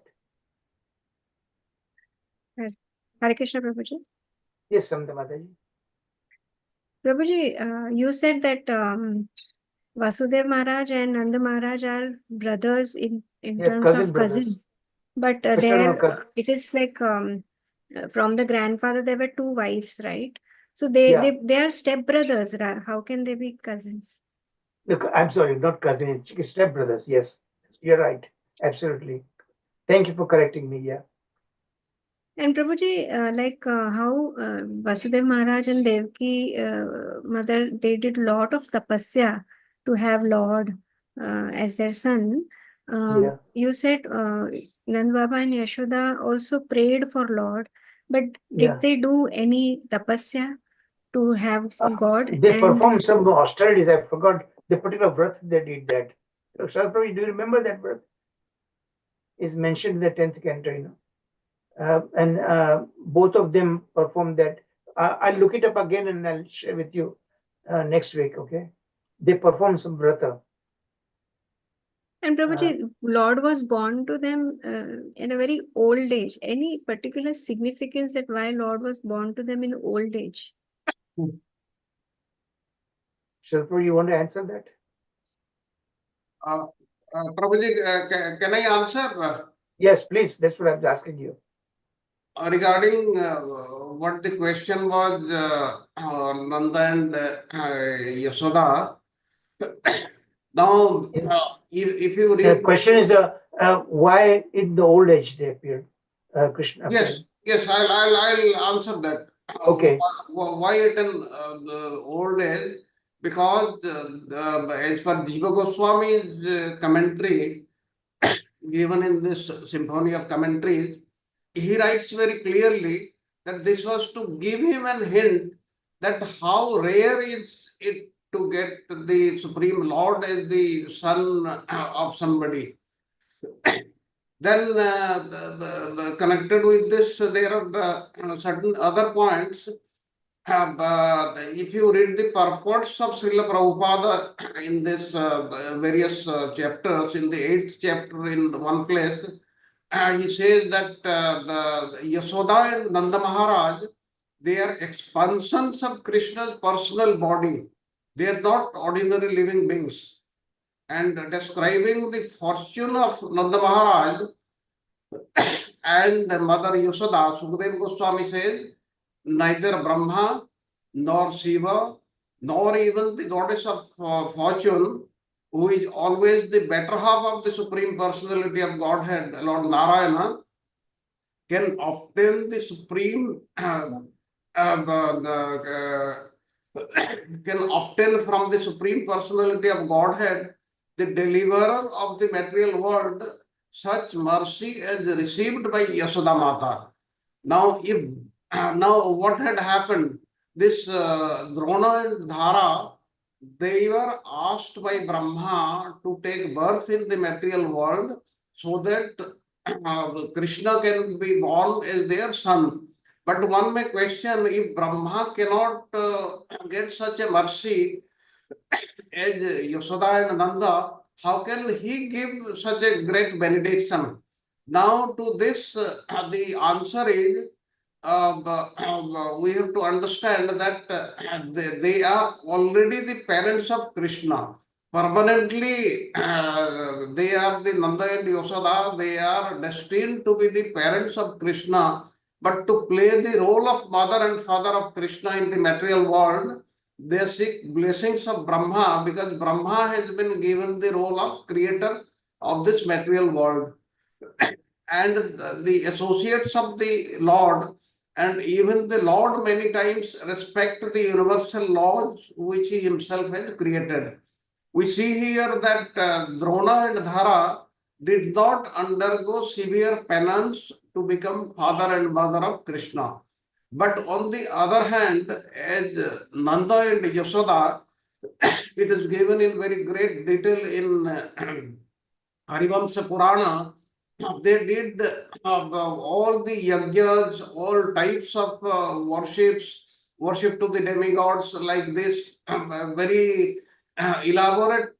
Hare Krishna, Prabhuji. Yes, Samanta Mataji. Prabhuji, you said that Vasudev Maharaj and Nanda Maharaj are brothers in terms of cousins. But it is like from the grandfather there were 2 wives, right? So they are step brothers. How can they be cousins? Look, I'm sorry, not cousin, stepbrothers. Yes, you're right. Absolutely. Thank you for correcting me. Yeah. And Prabhuji, how Vasudev Maharaj and Devki mother, they did lot of tapasya to have Lord as their son. Yeah. You said Nand Baba and Yashoda also prayed for Lord, but Yeah. did they do any tapasya to have God? They performed some austerities. I forgot the particular birth they did that. Shalprabhu, do you remember that birth? Is mentioned in the 10th canto, you know. And both of them performed that. I'll look it up again and I'll share with you next week, okay? They performed some vrata. And Prabhuji, Lord was born to them in a very old age. Any particular significance that why Lord was born to them in old age? Shalprabhu, you want to answer that? Prabhuji, can I answer? Yes, please. That's what I'm asking you. Regarding what the question was, Nanda and Yasoda. Now, if you read, the question is why in the old age they appeared? Krishna appeared. Yes, I'll answer that. Okay. Why it in the old age? Because as per Jiva Goswami's commentary given in this Symphony of Commentaries, he writes very clearly that this was to give him a hint that how rare is it to get the Supreme Lord as the son of somebody. Then connected with this, there are certain other points. If you read the purports of Srila Prabhupada in this various chapters, in the 8th chapter in one place, he says that the Yasoda and Nanda Maharaj, they are expansions of Krishna's personal body. They are not ordinary living beings. And describing the fortune of Nanda Maharaj and Mother Yasoda, Sukadeva Goswami says, neither Brahma nor Shiva nor even the goddess of fortune, who is always the better half of the Supreme Personality of Godhead, Lord Narayana, can obtain the supreme can obtain from the Supreme Personality of Godhead, the deliverer of the material world, such mercy as received by Yasoda Mata. Now, now what had happened? This Drona and Dhara, they were asked by Brahma to take birth in the material world so that Krishna can be born as their son. But one may question, if Brahma cannot get such a mercy as Yasoda and Nanda, how can he give such a great benediction? Now to this, the answer is, we have to understand that they are already the parents of Krishna. Permanently, they are the Nanda and Yasoda, they are destined to be the parents of Krishna. But to play the role of mother and father of Krishna in the material world, they seek blessings of Brahma, because Brahma has been given the role of creator of this material world. And the associates of the Lord and even the Lord many times respect the universal laws which he himself has created. We see here that Drona and Dhara did not undergo severe penance to become father and mother of Krishna. But on the other hand, as Nanda and Yasoda, it is given in very great detail in Harivamsa Purana. They did all the yajnas, all types of worship to the demigods like this, very elaborate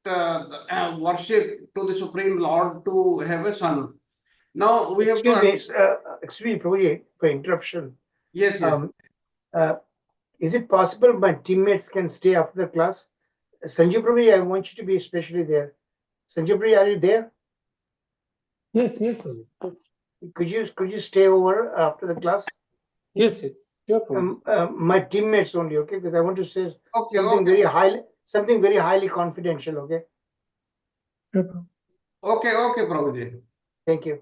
worship to the Supreme Lord to have a son. Now we have to... Excuse me, Prabhuji, for interruption. Yes, yes. Is it possible my teammates can stay after the class? Sanjay Prabhuji, I want you to be especially there. Sanjay Prabhuji, are you there? Yes, yes, sir. Could you stay over after the class? Yes, yes. Sure, My teammates only, okay? Because I want to say something very something very highly confidential, okay? Okay, Prabhuji. Thank you.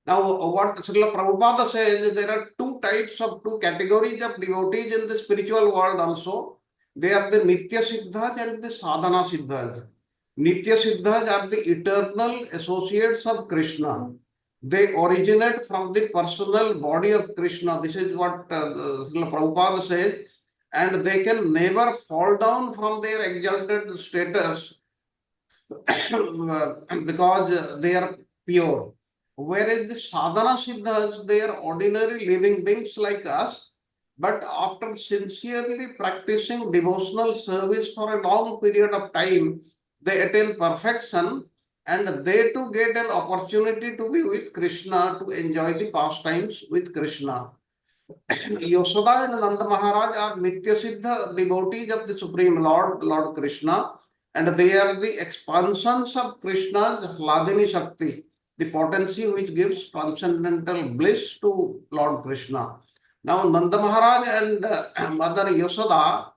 Now, what Srila Prabhupada says, there are two categories of devotees in the spiritual world also. They are the Nitya Siddhas and the Sadhana Siddhas. Nitya Siddhas are the eternal associates of Krishna. They originate from the personal body of Krishna. This is what Srila Prabhupada says. And they can never fall down from their exalted status because they are pure. Whereas the sadhana siddhas, they are ordinary living beings like us, but after sincerely practicing devotional service for a long period of time, they attain perfection and they too get an opportunity to be with Krishna, to enjoy the pastimes with Krishna. Yashoda and Nanda Maharaj are Nitya Siddha devotees of the Supreme Lord, Lord Krishna, and they are the expansions of Krishna's Hladini Shakti, the potency which gives transcendental bliss to Lord Krishna. Now, Nanda Maharaj and Mother Yashoda,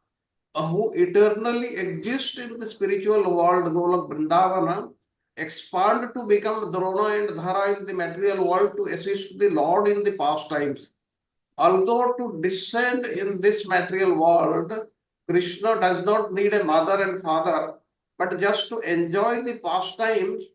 who eternally exist in the spiritual world, Golok Vrindavana, expand to become Drona and Dhara in the material world to assist the Lord in the pastimes. Although to descend in this material world, Krishna does not need a mother and father, but just to enjoy the pastimes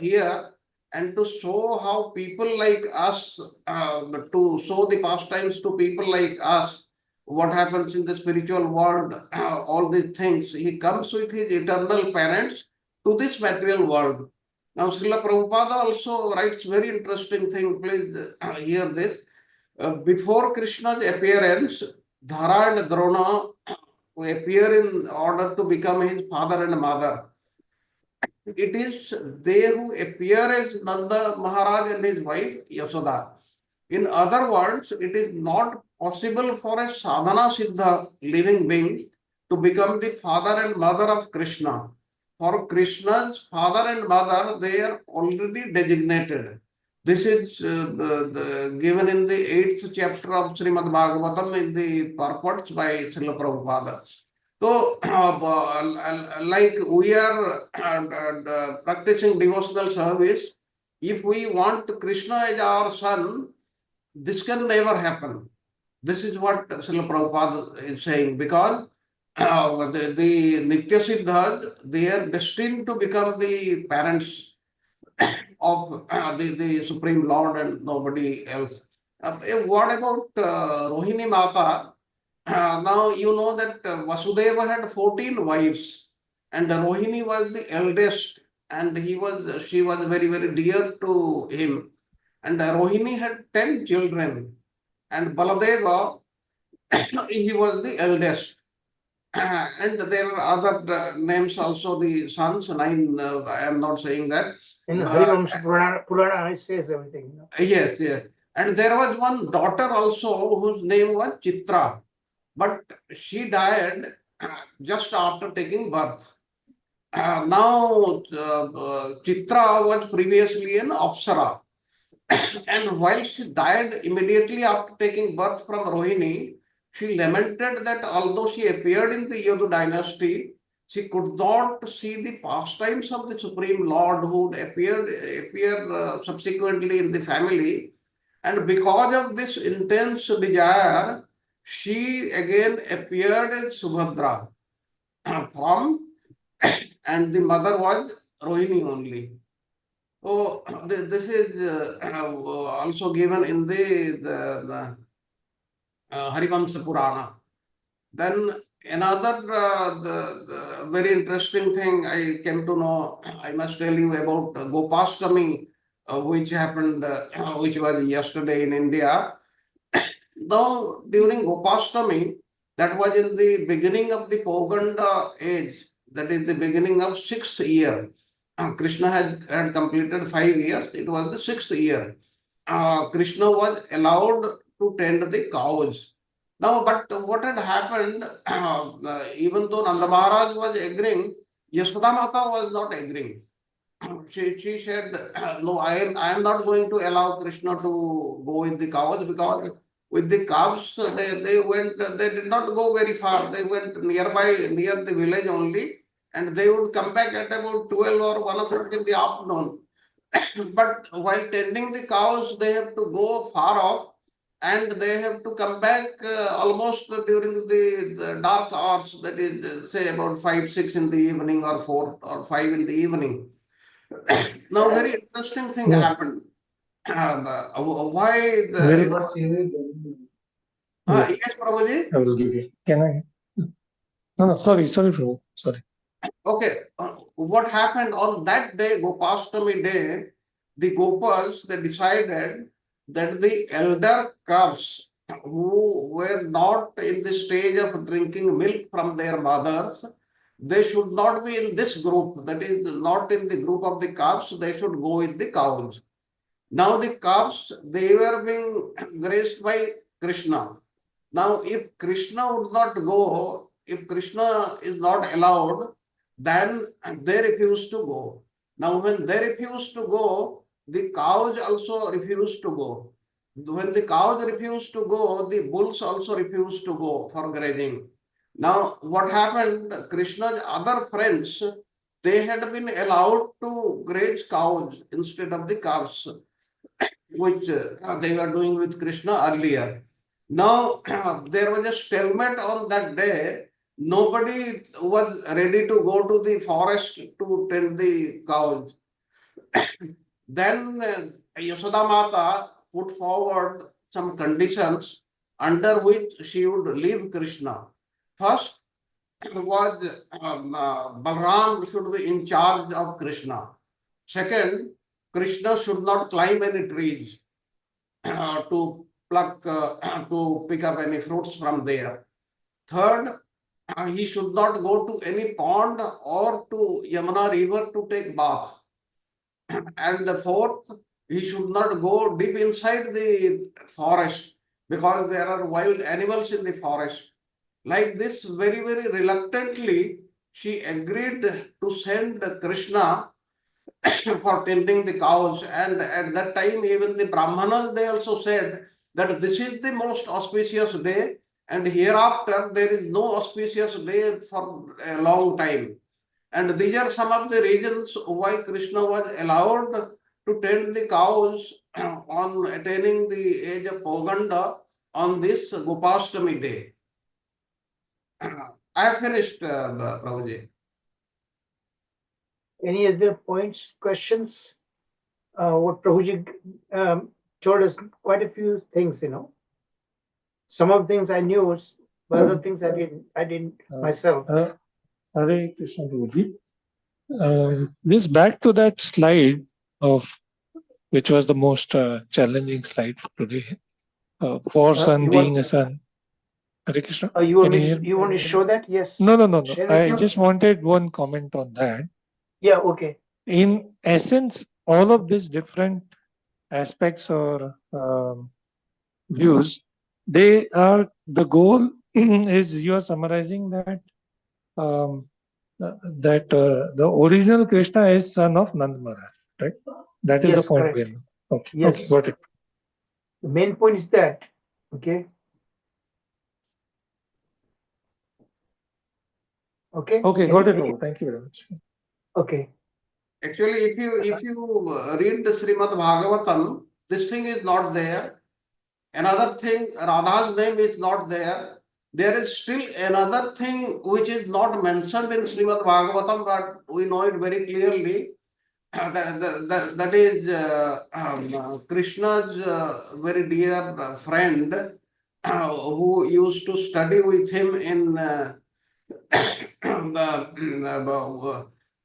here and to show how people like us, to show the pastimes to people like us, what happens in the spiritual world, all these things. He comes with his eternal parents to this material world. Now, Srila Prabhupada also writes very interesting thing. Please hear this. Before Krishna's appearance, Dhara and Drona who appear in order to become his father and mother. It is they who appear as Nanda Maharaj and his wife Yashoda. In other words, it is not possible for a sadhana siddha living being to become the father and mother of Krishna. For Krishna's father and mother, they are already designated. This is given in the 8th chapter of Srimad Bhagavatam in the purports by Srila Prabhupada. So, like we are practicing devotional service, if we want Krishna as our son, this can never happen. This is what Srila Prabhupada is saying, because the Nitya Siddhas, they are destined to become the parents of the Supreme Lord and nobody else. What about Rohini Mata? Now you know that Vasudeva had 14 wives and Rohini was the eldest and she was very, very dear to him. And Rohini had 10 children and Baladeva, he was the eldest. And there are other names also, the sons, 9, I am not saying that. In Harivamsa Purana, it says everything. You know? Yes, yes. And there was one daughter also whose name was Chitra, but she died just after taking birth. Now, Chitra was previously an Apsara. And while she died immediately after taking birth from Rohini, she lamented that although she appeared in the Yadu dynasty, she could not see the pastimes of the Supreme Lord who would appear subsequently in the family. And because of this intense desire, she again appeared as Subhadra from, and the mother was Rohini only. So this is also given in the Harivamsa Purana. Then another the very interesting thing I came to know, I must tell you about Gopastami, which happened, which was yesterday in India. Now, during Gopastami, that was in the beginning of the Poganda age, that is the beginning of 6th year. Krishna had completed 5 years, it was the 6th year. Krishna was allowed to tend the cows. Now, but what had happened, even though Nanda Maharaj was agreeing, Yashoda Mata was not agreeing. She said, no, I am not going to allow Krishna to go with the cows because with the calves. They did not go very far. They went near the village only, and they would come back at about 12 or 1 o'clock in the afternoon. But while tending the cows, they have to go far off, and they have to come back almost during the dark hours, that is, say about 5, 6 in the evening, or 4 or 5 in the evening. Now, very interesting thing happened. Why the... Yes, Prabhuji? Can I? No, sorry, Prabhu. Sorry. Okay, what happened on that day, Gopastami day, the Gopas, they decided that the elder calves who were not in the stage of drinking milk from their mothers, they should not be in this group, that is, not in the group of the calves, they should go with the cows. Now the calves, they were being grazed by Krishna. Now, if Krishna would not go, if Krishna is not allowed, then they refuse to go. Now, when they refuse to go, the cows also refuse to go. When the cows refuse to go, the bulls also refuse to go for grazing. Now, what happened? Krishna's other friends, they had been allowed to graze cows instead of the calves, which they were doing with Krishna earlier. Now, there was a stalemate on that day. Nobody was ready to go to the forest to tend the cows. Then Yashoda Mata put forward some conditions under which she would leave Krishna. First was Balram should be in charge of Krishna. Second, Krishna should not climb any trees to pluck, to pick up any fruits from there. Third, he should not go to any pond or to Yamuna river to take bath. And fourth, he should not go deep inside the forest because there are wild animals in the forest. Like this, very, very reluctantly, she agreed to send Krishna for tending the cows. And at that time, even the Brahmanas, they also said that this is the most auspicious day, and hereafter there is no auspicious day for a long time. And these are some of the reasons why Krishna was allowed to tend the cows on attaining the age of Poganda on this Gopastami day. I have finished, Prabhuji. Any other points, questions? What Prabhuji told us quite a few things, Some of the things I knew, but other things I didn't myself. Hare Krishna Prabhuji. This back to that slide of which was the most challenging slide for today. For son being a son. Hare Krishna. You want to show that? Yes. No. I just wanted one comment on that. Yeah, okay. In essence, all of these different aspects or views, they are the goal is you are summarizing that the original Krishna is son of Nand Maharaj, right? That is the point. Okay. Yes. Okay, got it. The main point is that, okay. Okay. Okay, got it. Thank you very much. Okay. Actually, if you read the Srimad Bhagavatam, this thing is not there. Another thing, Radha's name is not there. There is still another thing which is not mentioned in Srimad Bhagavatam, but we know it very clearly. That is Krishna's very dear friend who used to study with him in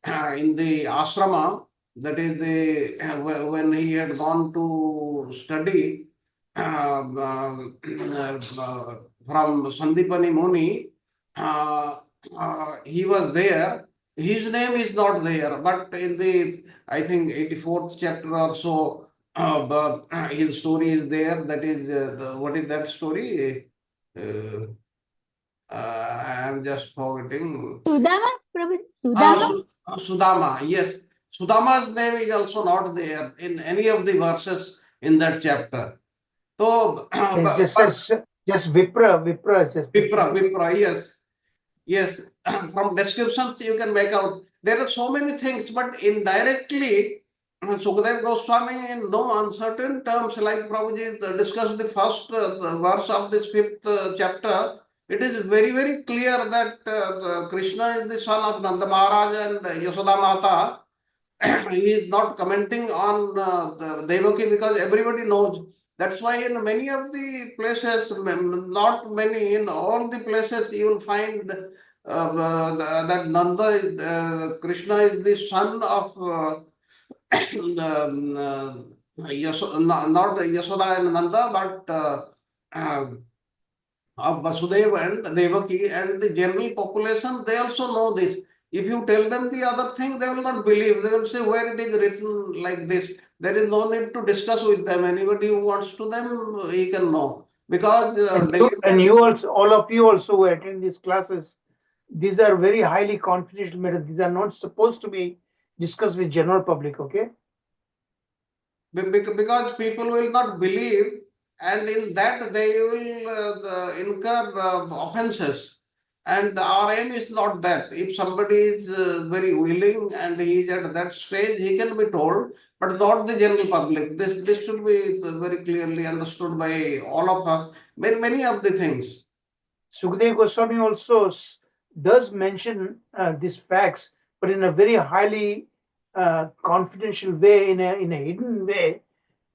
in the ashrama, that is when he had gone to study from Sandipani Muni, he was there. His name is not there, but in the, I think, 84th chapter or so, his story is there. That is, what is that story? I am just forgetting. Sudama, Prabhu, Sudama? Sudama, yes. Sudama's name is also not there in any of the verses in that chapter. So So, just Vipra, just Vipra, yes. Yes, from descriptions you can make out. There are so many things, but indirectly, Sukadev Goswami in no uncertain terms, like Prabhuji discussed the first verse of this fifth chapter, it is very, very clear that Krishna is the son of Nanda Maharaj and Yasoda Mata. He is not commenting on the Devaki because everybody knows. That's why in many of the places, not many, in all the places, you will find that Nanda is, Krishna is the son of not Yasoda and Nanda, but of Vasudeva and Devaki, and the general population, they also know this. If you tell them the other thing, they will not believe. They will say, where it is written like this. There is no need to discuss with them. Anybody who wants to them, he can know. Because and you also, all of you also who attend these classes, these are very highly confidential matters. These are not supposed to be discussed with general public, okay? Because people will not believe, and in that they will incur offenses. And our aim is not that. If somebody is very willing and he is at that stage, he can be told, but not the general public. This should be very clearly understood by all of us. Many of the things. Sukadeva Goswami also does mention these facts, but in a very highly confidential way, in a hidden way,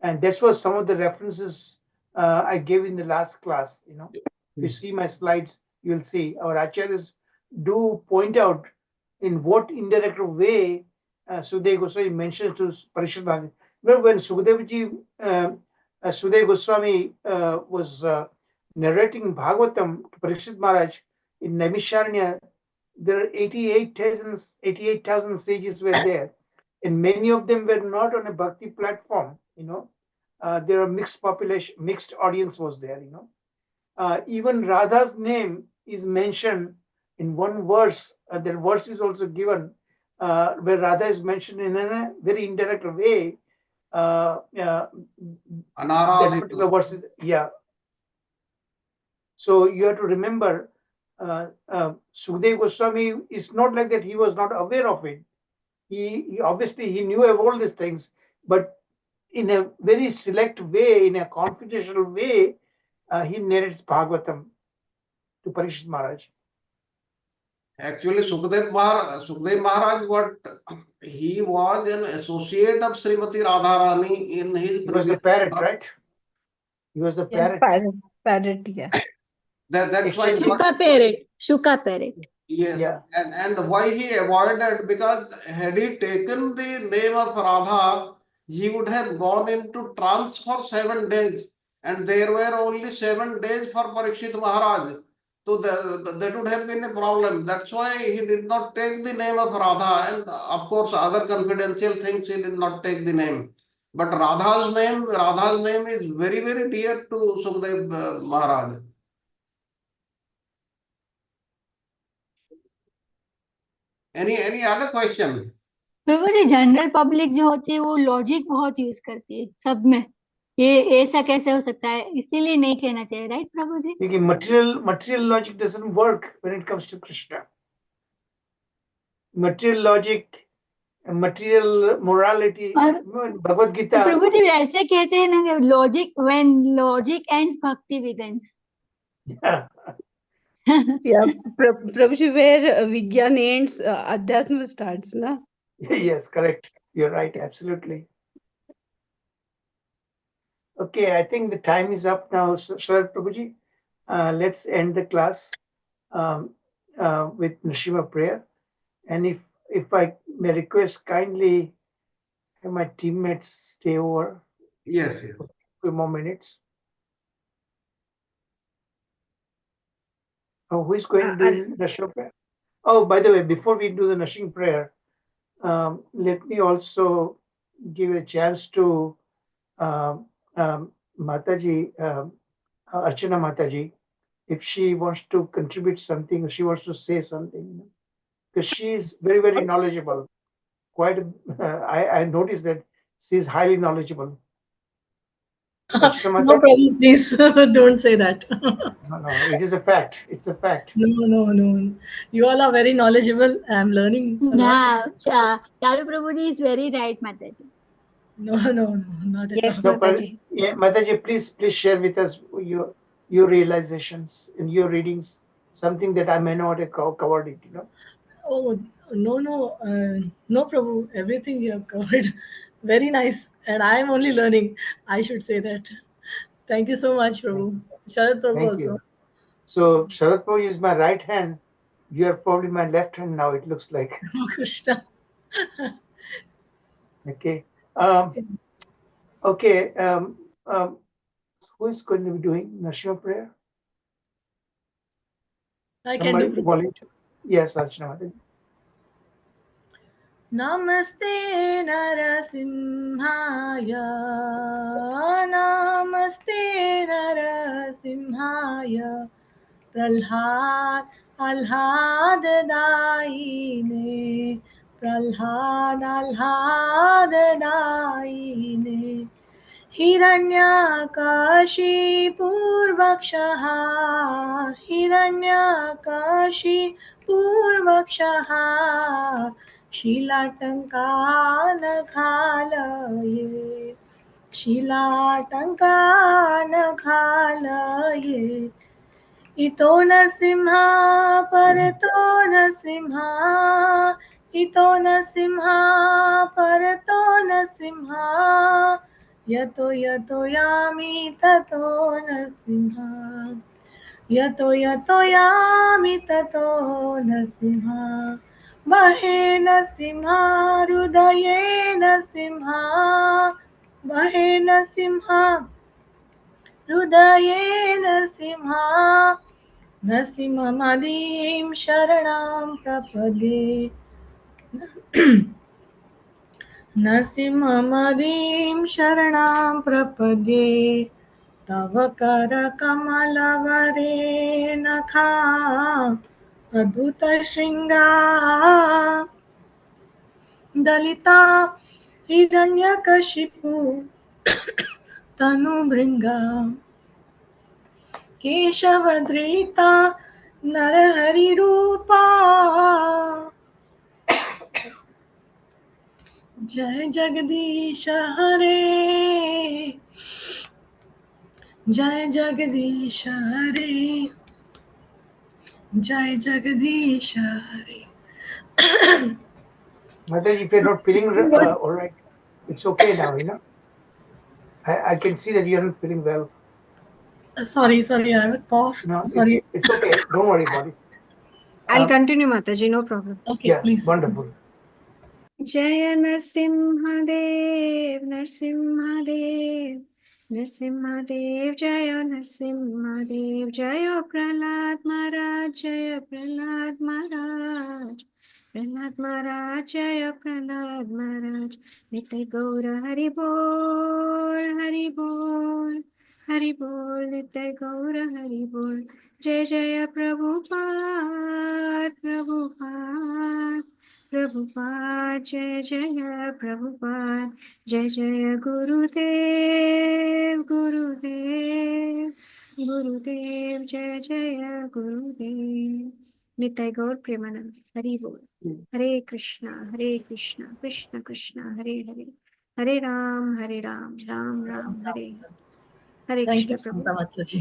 and that's what some of the references I gave in the last class. You know, if you see my slides, you'll see our acharyas do point out in what indirect way Sukadeva Goswami mentions to Parishad Bhagavatam. Remember when Sukadeva Goswami was narrating Bhagavatam to Parishad Maharaj in Naimisharanya, there are 88,000 sages were there, and many of them were not on a bhakti platform. You know, there are mixed population, mixed audience was there. You know, even Radha's name is mentioned in one verse. That verse is also given where Radha is mentioned in a very indirect way. That particular verse, yeah. So you have to remember, Sukadeva Goswami is not like that. He was not aware of it. He obviously he knew of all these things, but in a very select way, in a confidential way, he narrates Bhagavatam to Parishad Maharaj. Actually, Sukadeva Maharaj, what he was an associate of Srimati Radharani in his. He was the parrot, right? He was the parrot. Parrot, yeah. That's why. Shuka parrot. Yes, yeah. And why he avoided, because had he taken the name of Radha, he would have gone into trance for 7 days, and there were only 7 days for Parikshit Maharaj. So that would have been a problem. That's why he did not take the name of Radha, and of course other confidential things he did not take the name. But Radha's name is very, very dear to Sukadeva Maharaj. Any other question? Prabhu ji general public जो होती है वो logic बहुत use करती है सब में, ये ऐसा कैसे हो सकता है, इसीलिए नहीं कहना चाहिए, राइट प्रभु जी? देखिए material logic doesn't work when it comes to Krishna. Material logic, material morality, Bhagavad Gita. प्रभु जी ऐसे कहते हैं ना, logic when logic ends bhakti begins. Yeah. Yeah, Prabhuji, where Vigyan ends, Adhyatma starts, na? Yes, correct. You're right, absolutely. Okay, I think the time is up now, Sharad Prabhuji. Let's end the class with Nrsimha prayer. And if I may request, kindly have my teammates stay over. Yes. For a few more minutes. Oh, who is going to do Nrsimha prayer? Oh, by the way, before we do the Nrsimha prayer, let me also give a chance to Mataji, Archana Mataji, if she wants to contribute something, if she wants to say something, because she is very, very knowledgeable. Quite, I noticed that she is highly knowledgeable. Archana No, Mataji? Prabhu, please don't say that. No, it is a fact. It's a fact. No. You all are very knowledgeable. I am learning a lot. Yeah, Charu Prabhuji is very right, Mataji. No, not at Yes, all. No, Mataji. yeah, Mataji, please share with us your realizations and your readings. Something that I may not have covered it. Oh, no, Prabhu. Everything you have covered. Very nice. And I am only learning. I should say that. Thank you so much, Prabhu. Sharad Prabhu Thank also. you. So Sharad Prabhu is my right hand. You are probably my left hand now. It looks like. Oh, Krishna. Okay. Okay. Who is going to be doing Nashima prayer? I can Somebody do. volunteer. Yes, Archana Mataji. Namaste Narasimhaya. Namaste Narasimhaya. Pralhad Alhadadaine. Pralhad Alhadadaine. हिरण्यकाशीपूर्वक्षः हिरण्यकाशीपूर्वक्षः शिलाटङ्कानघालये शिलाटङ्कानघालये इतो नरसिंह परतो नरसिंह इतो नरसिंह परतो नरसिंह यतो यतो यामि ततो नरसिंह यतो यतो यामि ततो नरसिंह बहे नरसिंह हृदये नरसिंह बहे नरसिंह हृदये नरसिंह नरसिंहमदीं शरणं प्रपदे नरसिंहमदीं शरणं प्रपद्ये तव करकमलवरे नखा अद्भुतशृङ्गा दलिता हिरण्यकशिपु तनुभृङ्गा केशवधृता नरहरिरूपा जय जगदीश हरे जय जगदीश हरे जय जगदीश हरे Mataji, if you're not feeling all right, it's okay now, I can see that you're not feeling well. Sorry, I have a cough. No, Sorry. it's okay. Don't worry about it. I'll continue, Mataji, no problem. Okay, Yeah, please. wonderful. जय नरसिंहदेव नरसिंहदेव नरसिंहदेव जय नरसिंहदेव जय प्रहलाद महाराज जय प्रहलाद महाराज प्रहलाद महाराज जय प्रहलाद महाराज नित्य गौर हरि बोल हरि बोल हरि बोल नित्य गौर हरि बोल जय जय प्रभुपाद प्रभुपाद प्रभुपाद जय जय प्रभुपाद जय जय गुरुदेव गुरुदेव गुरुदेव जय जय गुरुदेव नित्य गौर प्रेमानंद हरि बोल हरे Krishna Krishna Krishna Hare Hare Hare Ram Ram Ram Hare Hare Thank you, Krishna Prabhu Santa Mataji.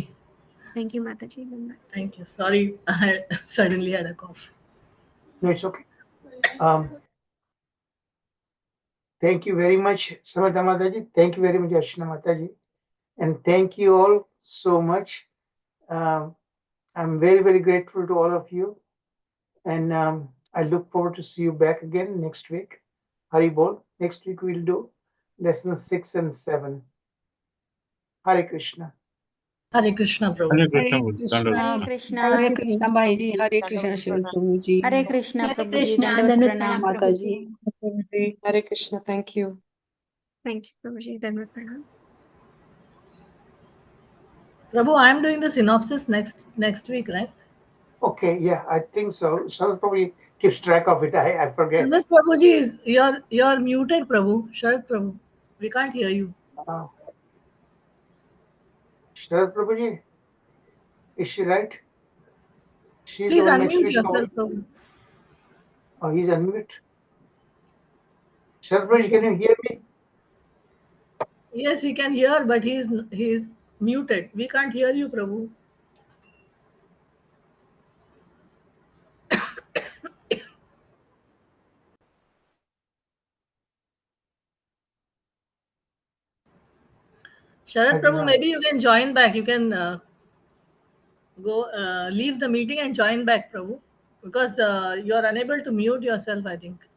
Thank you माता जी Thank you. Sorry, I suddenly had a cough. No, it's okay. Thank you very much, Samatha Mataji. Thank you very much, Archana Mataji. And thank you all so much. I'm very, very grateful to all of you. And I look forward to see you back again next week. Hari Bol. Next week we'll do lessons 6 and 7. Hare Krishna. Hare Krishna, Prabhu. Hare Hare Krishna. Krishna. Hare Krishna, Bhaiji. Hare Krishna, Shiv Prabhuji. Hare Krishna Hare Prabhu ji Krishna, दंडवत Dandavat प्रणाम Pranam, Mataji. Prabhuji. Hare Krishna. Thank you. Thank you Prabhu ji दंडवत प्रणाम Prabhu, I am doing the synopsis next week, right? Okay, yeah, I think so. Sharad probably keeps track of it. I forget. Sharad Prabhuji, you're muted, Prabhu. Sharad Prabhu, we can't hear you. Sharad Prabhuji, is she right? She's Please the one unmute mentioning. yourself, Prabhu. Oh, he's unmute. Sharad Prabhuji, can you hear me? Yes, he can hear, but he's muted. We can't hear you, Prabhu. Sharad Prabhu, maybe you can join back. You can leave the meeting and join back, Prabhu, because you are unable to mute yourself, I think.